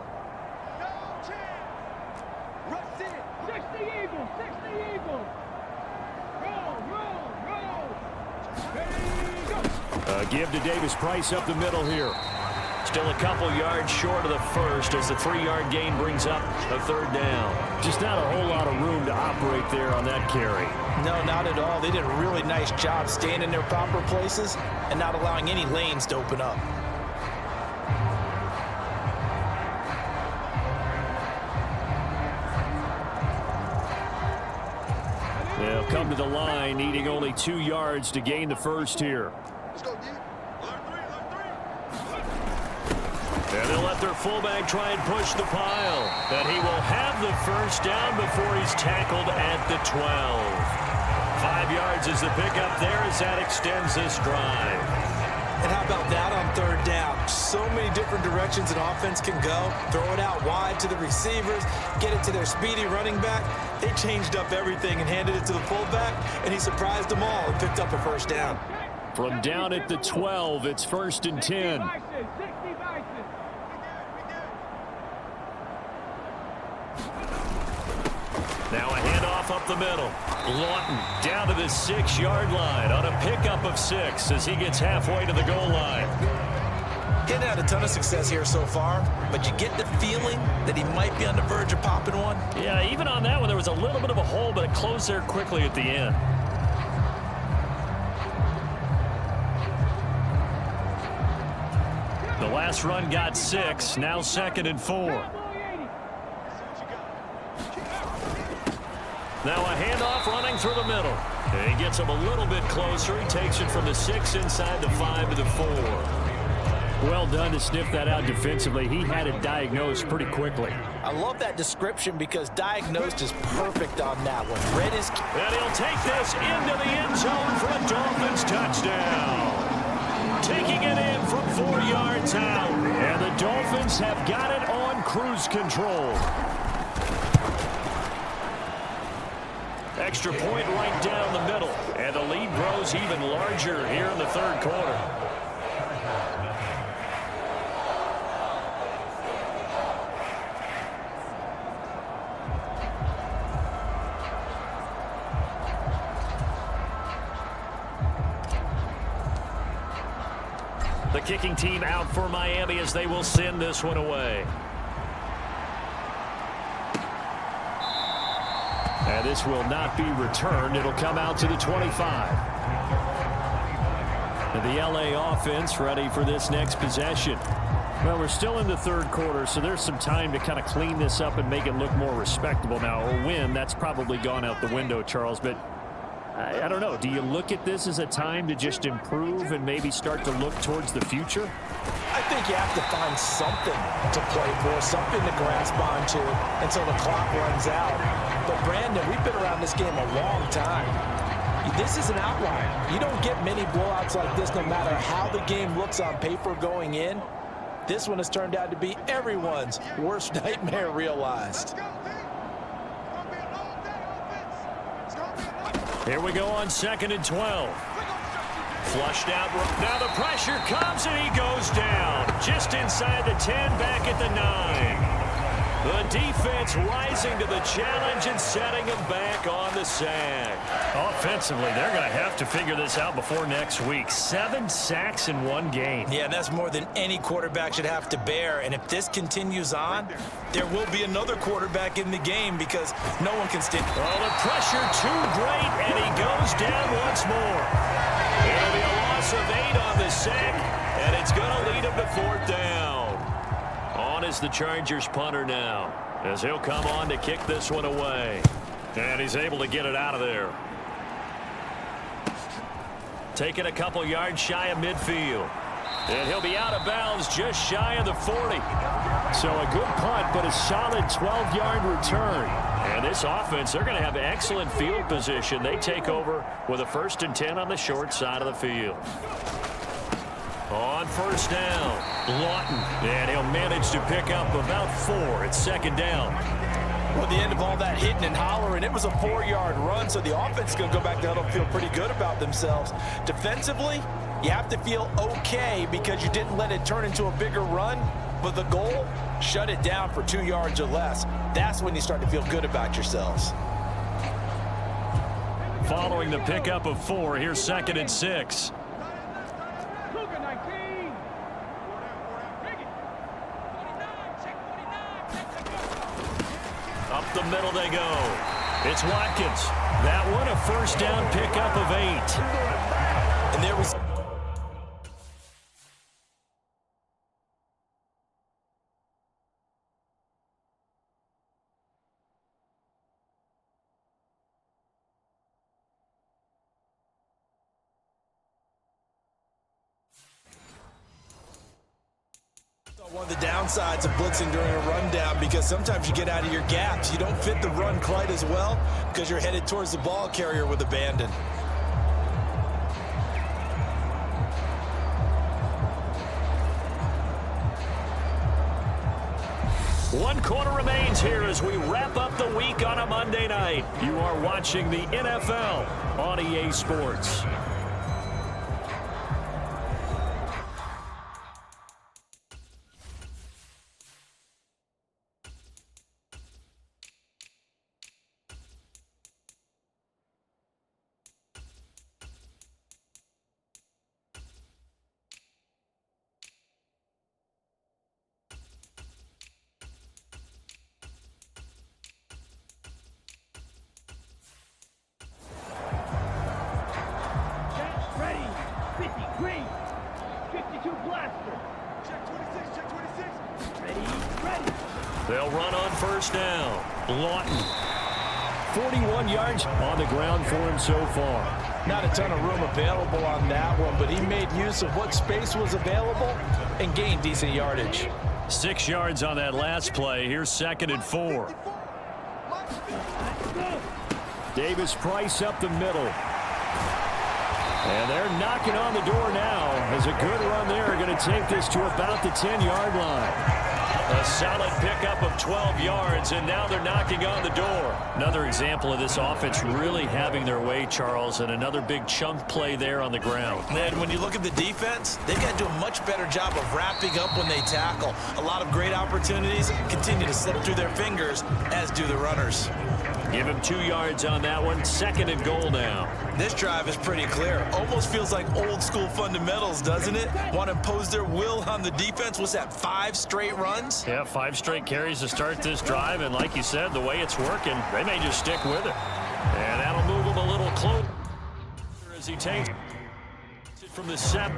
Give to Davis Price up the middle here. Still a couple yards short of the first as the 3-yard gain brings up a 3rd down. Just not a whole lot of room to operate there on that carry. No, not at all. They did a really nice job staying in their proper places and not allowing any lanes to open up. They'll come to the line, needing only 2 yards to gain the first here. And they'll let their fullback try and push the pile. And he will have the first down before he's tackled at the 12. 5 yards is the pickup there as that extends this drive. And how about that on 3rd down? So many different directions an offense can go. Throw it out wide to the receivers, get it to their speedy running back. They changed up everything and handed it to the fullback, and he surprised them all and picked up a first down. From down at the 12, it's 1st and 10. Now a handoff up the middle. Lawton down to the 6-yard line on a pickup of 6 as he gets halfway to the goal line. He hasn't had a ton of success here so far, but you get the feeling that he might be on the verge of popping one. Yeah, even on that one, there was a little bit of a hole, but it closed there quickly at the end. The last run got 6, now 2nd and 4. Now a handoff running through the middle. And he gets him a little bit closer. He takes it from the 6 inside the 5 to the 4. Well done to sniff that out defensively. He had it diagnosed pretty quickly. I love that description because diagnosed is perfect on that one. Read his... And he'll take this into the end zone for a Dolphins touchdown. Taking it in from 4 yards out. And the Dolphins have got it on cruise control. Extra point right down the middle. And the lead grows even larger here in the third quarter. The kicking team out for Miami as they will send this one away. And this will not be returned. It'll come out to the 25. And the LA offense ready for this next possession. Well, we're still in the third quarter, so there's some time to kind of clean this up and make it look more respectable. Now, a win, that's probably gone out the window, Charles, but I don't know. Do you look at this as a time to just improve and maybe start to look towards the future? I think you have to find something to play for, something to grasp onto until the clock runs out. But, Brandon, we've been around this game a long time. This is an outlier. You don't get many blowouts like this no matter how the game looks on paper going in. This one has turned out to be everyone's worst nightmare realized. Here we go on 2nd and 12. Flushed out. Now the pressure comes and he goes down. Just inside the 10, back at the 9. The defense rising to the challenge and setting him back on the sack. Offensively, they're going to have to figure this out before next week. 7 sacks in one game. Yeah, that's more than any quarterback should have to bear. And if this continues on, there will be another quarterback in the game because no one can stand. Oh, the pressure too great, and he goes down once more. It'll be a loss of 8 on the sack, and it's going to lead him to 4th down. On is the Chargers punter now, as he'll come on to kick this one away. And he's able to get it out of there. Taking a couple yards shy of midfield. And he'll be out of bounds just shy of the 40. So a good punt, but a solid 12-yard return. And this offense, they're going to have excellent field position. They take over with a 1st and 10 on the short side of the field. On 1st down, Lawton, and he'll manage to pick up about 4 at 2nd down. Well, the end of all that hitting and hollering, it was a 4-yard run, so the offense is going to go back to huddle and feel pretty good about themselves. Defensively, you have to feel okay because you didn't let it turn into a bigger run, but the goal, shut it down for 2 yards or less. That's when you start to feel good about yourselves. Following the pickup of 4, here's 2nd and 6. Up the middle they go. It's Watkins. That one a 1st down pickup of 8. And there was... One of the downsides of blitzing during a rundown because sometimes you get out of your gaps. You don't fit the run quite as well because you're headed towards the ball carrier with abandon. One quarter remains here as we wrap up the week on a Monday night. You are watching the NFL on EA Sports. They'll run on 1st down. Lawton 41 yards on the ground for him so far. Not a ton of room available on that one, but he made use of what space was available and gained decent yardage. 6 yards on that last play. Here's 2nd and 4. Davis Price up the middle. And they're knocking on the door now as a good run there are going to take this to about the 10-yard line. A solid pickup of 12 yards, and now they're knocking on the door. Another example of this offense really having their way, Charles, and another big chunk play there on the ground. And when you look at the defense, they've got to do a much better job of wrapping up when they tackle. A lot of great opportunities continue to slip through their fingers, as do the runners. Give him 2 yards on that one. 2nd and goal now. This drive is pretty clear. Almost feels like old school fundamentals, doesn't it? Want to impose their will on the defense. What's that, 5 straight runs? Yeah, 5 straight carries to start this drive, and like you said, the way it's working, they may just stick with it. And that'll move him a little closer as he takes it from the 7.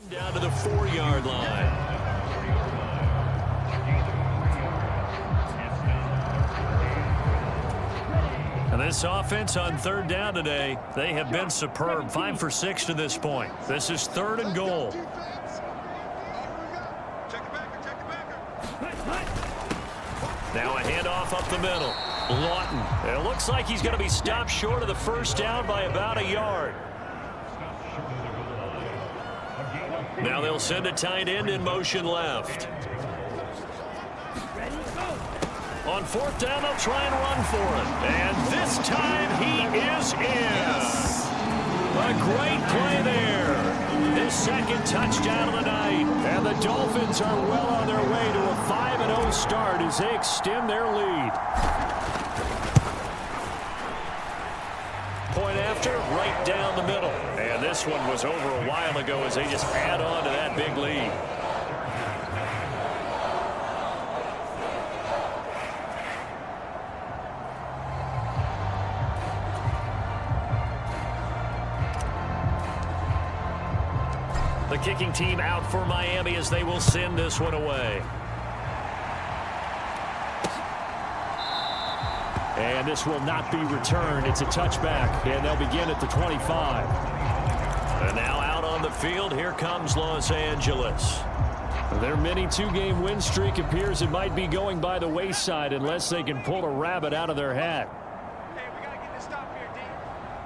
Down to the 4-yard line. And this offense on 3rd down today, they have been superb. 5 for 6 to this point. This is 3rd and goal. Now a handoff up the middle. Lawton. It looks like he's going to be stopped short of the 1st down by about a yard. Now they'll send a tight end in motion left. On 4th down, they'll try and run for it. And this time he is in. A great play there. His 2nd touchdown of the night. And the Dolphins are well on their way to a 5-0 start as they extend their lead. Point after, right down the middle. And this one was over a while ago as they just add on to that big lead. The kicking team out for Miami as they will send this one away. And this will not be returned. It's a touchback, and they'll begin at the 25. And now out on the field, here comes Los Angeles. Their mini 2-game win streak appears it might be going by the wayside unless they can pull a rabbit out of their hat. Hey, we got to get this stop here, D.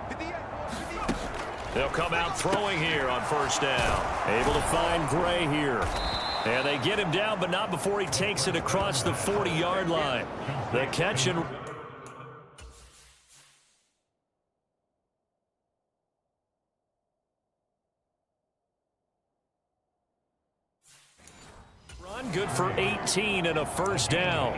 Hit the end. They'll come out throwing here on 1st down. Able to find Gray here. And they get him down, but not before he takes it across the 40-yard line. The catch and run good for 18 and a 1st down.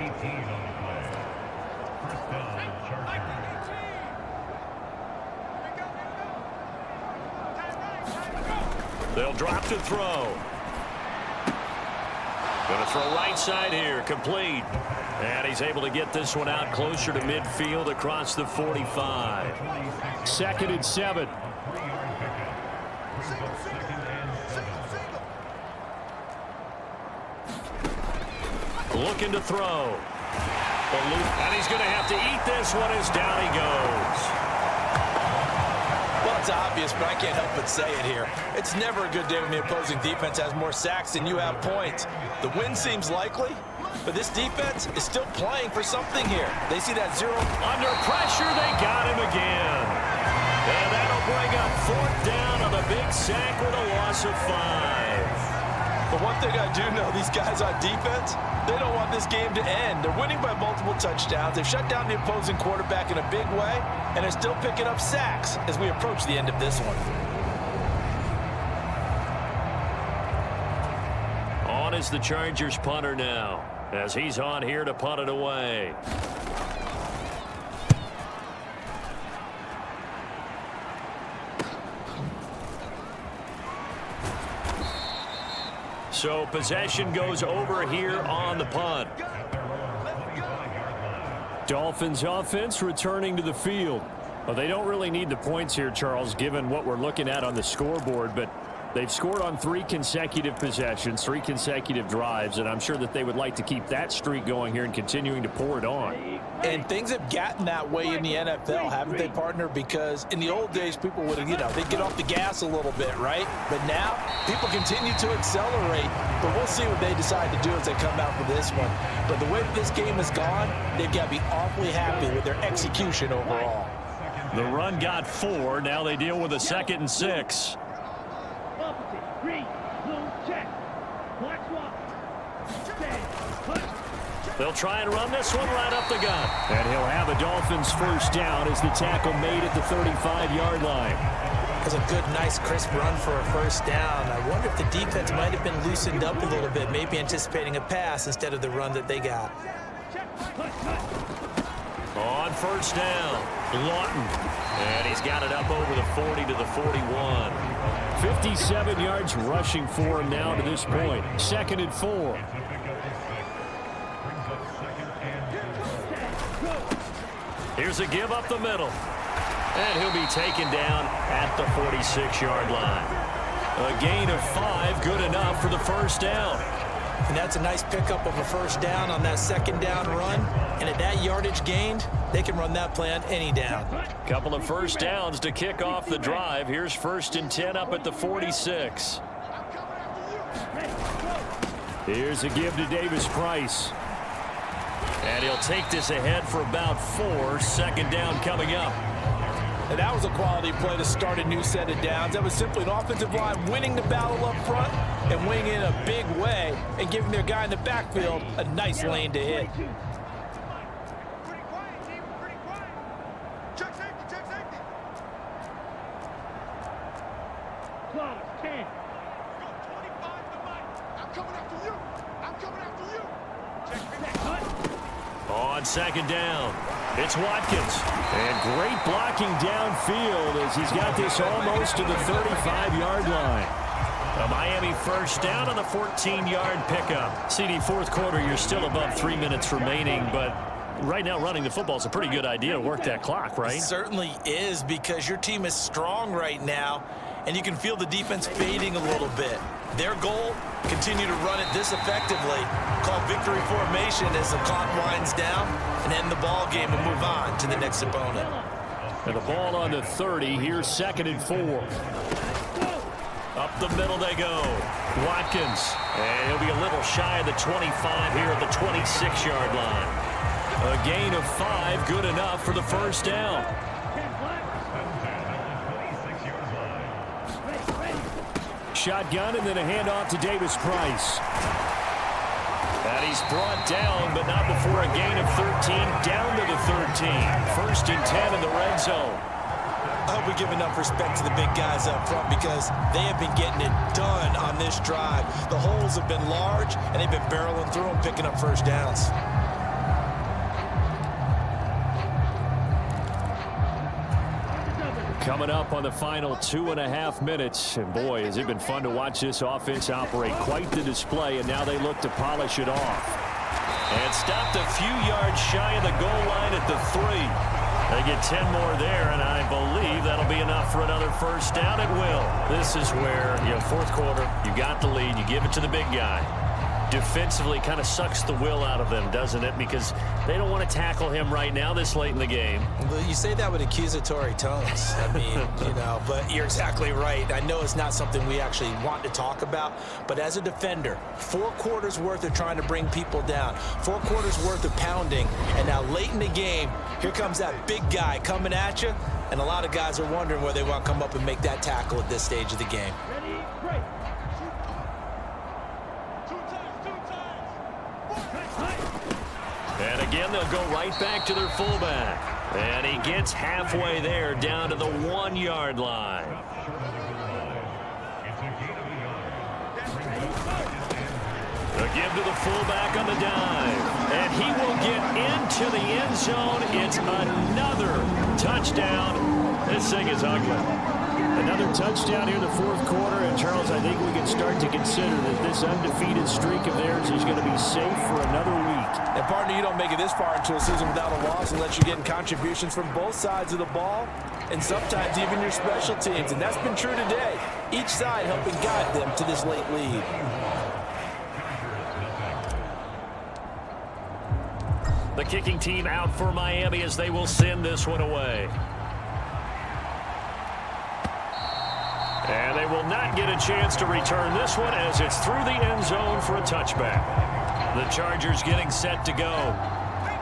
They'll drop to throw. Going to throw right side here, complete. And he's able to get this one out closer to midfield across the 45. 2nd and 7. Looking to throw. And he's going to have to eat this one as down he goes. Well, it's obvious, but I can't help but say it here. It's never a good day when the opposing defense has more sacks than you have points. The win seems likely, but this defense is still playing for something here. They see that zero. Under pressure, they got him again. And that'll bring up 4th down on the big sack with a loss of 5. But one thing I do know, these guys on defense, they don't want this game to end. They're winning by multiple touchdowns. They've shut down the opposing quarterback in a big way, and they're still picking up sacks as we approach the end of this one. On is the Chargers punter now, as he's on here to punt it away. So possession goes over here on the punt. Dolphins offense returning to the field. Well, they don't really need the points here, Charles, given what we're looking at on the scoreboard, but they've scored on 3 consecutive possessions, 3 consecutive drives, and I'm sure that they would like to keep that streak going here and continuing to pour it on. And things have gotten that way in the NFL, haven't they, partner? Because in the old days, people would, they'd get off the gas a little bit, right? But now, people continue to accelerate, but we'll see what they decide to do as they come out for this one. But the way that this game has gone, they've got to be awfully happy with their execution overall. The run got 4. Now they deal with a 2nd and 6. They'll try and run this one right up the gut. And he'll have a Dolphins 1st down as the tackle made at the 35-yard line. That's a good, nice, crisp run for a 1st down. I wonder if the defense might have been loosened up a little bit, maybe anticipating a pass instead of the run that they got. On 1st down, Lawton. And he's got it up over the 40 to the 41. 57 yards rushing for him now to this point. 2nd and 4. Here's a give up the middle. And he'll be taken down at the 46-yard line. A gain of 5, good enough for the 1st down. And that's a nice pickup of a 1st down on that 2nd down run. And at that yardage gained, they can run that play on any down. Couple of 1st downs to kick off the drive. Here's 1st and 10 up at the 46. Here's a give to Davis Price. And he'll take this ahead for about 4. 2nd down coming up. And that was a quality play to start a new set of downs. That was simply an offensive line winning the battle up front and winning in a big way and giving their guy in the backfield a nice lane to hit. Pretty quiet, team. Pretty quiet. Check safety. Check safety. Close. 10. Go 25 to Mike. I'm coming after you. I'm coming after you. Check safety. On 2nd down, it's Watkins. And great blocking downfield as he's got this almost to the 35-yard line. A Miami 1st down on the 14-yard pickup. CD, 4th quarter, you're still above 3 minutes remaining, but right now running the football is a pretty good idea to work that clock, right? It certainly is, because your team is strong right now, and you can feel the defense fading a little bit. Their goal, continue to run it this effectively, call victory formation as the clock winds down, and end the ball game and move on to the next opponent. And the ball on the 30. Here's 2nd and 4. Up the middle they go. Watkins. And he'll be a little shy of the 25 here at the 26-yard line. A gain of 5, good enough for the 1st down. Shotgun and then a handoff to Davis Price. And he's brought down, but not before a gain of 13, down to the 13. 1st and 10 in the red zone. I hope we give enough respect to the big guys up front, because they have been getting it done on this drive. The holes have been large, and they've been barreling through them, picking up 1st downs. Coming up on the final 2.5 minutes. And boy, has it been fun to watch this offense operate. Quite the display, and now they look to polish it off. And stopped a few yards shy of the goal line at the 3. They get 10 more there, and I believe that'll be enough for another 1st down. It will. This is where, 4th quarter, you got the lead, you give it to the big guy. defensively kind of sucks the will out of them, doesn't it? Because they don't want to tackle him right now this late in the game. Well, you say that with accusatory tones. I mean, but you're exactly right. I know it's not something we actually want to talk about, but as a defender, 4 quarters worth of trying to bring people down, 4 quarters worth of pounding, and now late in the game, here comes that big guy coming at you, and a lot of guys are wondering where they want to come up and make that tackle at this stage of the game. Ready, break. And again, they'll go right back to their fullback. And he gets halfway there down to the 1-yard line. A give to the fullback on the dive. And he will get into the end zone. It's another touchdown. This thing is ugly. Another touchdown here in the 4th quarter. And, Charles, I think we can start to consider that this undefeated streak of theirs is going to be safe for another week. And, partner, you don't make it this far into a season without a loss unless you're getting contributions from both sides of the ball and sometimes even your special teams. And that's been true today. Each side helping guide them to this late lead. The kicking team out for Miami as they will send this one away. And they will not get a chance to return this one as it's through the end zone for a touchback. The Chargers getting set to go.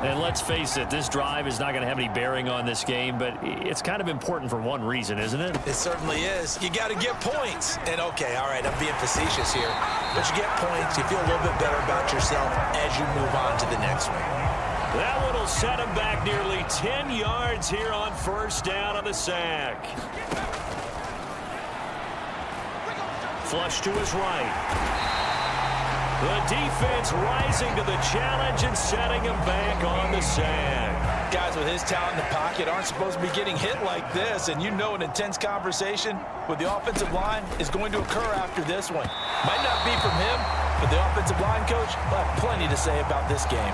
And let's face it, this drive is not going to have any bearing on this game, but it's kind of important for one reason, isn't it? It certainly is. You got to get points. And, okay, all right, I'm being facetious here. But you get points, you feel a little bit better about yourself as you move on to the next one. That one will set him back nearly 10 yards here on 1st down on the sack. Flush to his right. The defense rising to the challenge and setting him back on the sack. Guys with his talent in the pocket aren't supposed to be getting hit like this, and an intense conversation with the offensive line is going to occur after this one. Might not be from him, but the offensive line coach will have plenty to say about this game.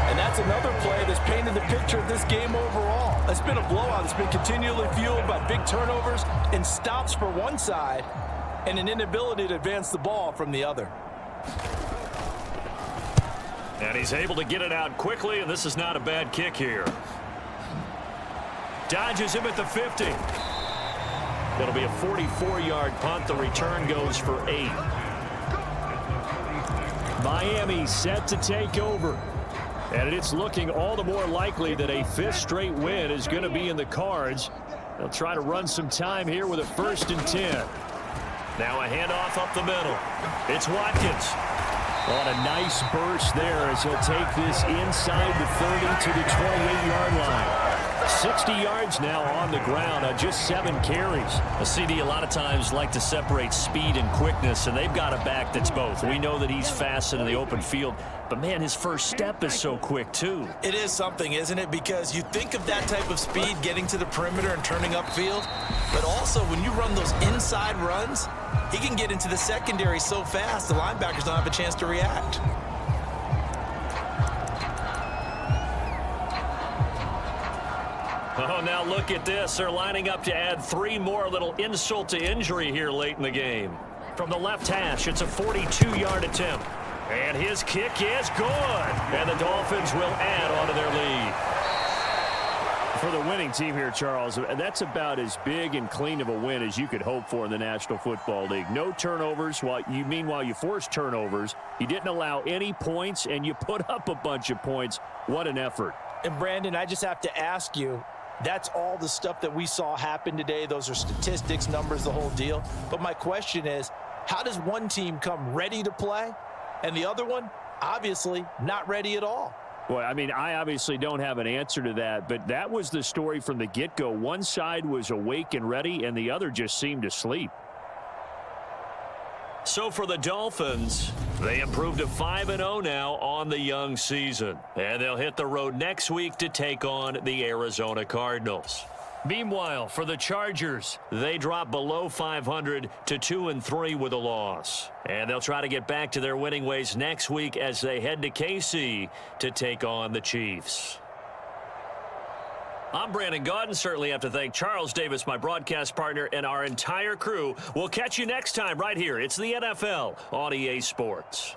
And that's another play that's painted the picture of this game overall. It's been a blowout. It's been continually fueled by big turnovers and stops for one side and an inability to advance the ball from the other. And he's able to get it out quickly, and this is not a bad kick here. Dodges him at the 50. It'll be a 44-yard punt. The return goes for 8. Miami set to take over. And it's looking all the more likely that a 5th straight win is going to be in the cards. They'll try to run some time here with a 1st and 10. Now a handoff up the middle. It's Watkins. On a nice burst there as he'll take this inside the 30 to the 28-yard line. 60 yards now on the ground on just 7 carries. A CD a lot of times like to separate speed and quickness, and they've got a back that's both. We know that he's fast in the open field, but, man, his first step is so quick, too. It is something, isn't it? Because you think of that type of speed getting to the perimeter and turning upfield, but also when you run those inside runs, he can get into the secondary so fast the linebackers don't have a chance to react. Oh, now look at this. They're lining up to add 3 more, little insult to injury here late in the game. From the left hash, it's a 42-yard attempt. And his kick is good. And the Dolphins will add on to their lead. For the winning team here, Charles, that's about as big and clean of a win as you could hope for in the National Football League. No turnovers. Meanwhile, you forced turnovers. You didn't allow any points, and you put up a bunch of points. What an effort. And, Brandon, I just have to ask you, that's all the stuff that we saw happen today. Those are statistics, numbers, the whole deal. But my question is, how does one team come ready to play and the other one, obviously, not ready at all? Well, I mean, I obviously don't have an answer to that, but that was the story from the get-go. One side was awake and ready, and the other just seemed to sleep. So for the Dolphins, they improved to 5-0 now on the young season. And they'll hit the road next week to take on the Arizona Cardinals. Meanwhile, for the Chargers, they drop below 500 to 2-3 with a loss. And they'll try to get back to their winning ways next week as they head to KC to take on the Chiefs. I'm Brandon Gaudin. Certainly have to thank Charles Davis, my broadcast partner, and our entire crew. We'll catch you next time right here. It's the NFL on EA Sports.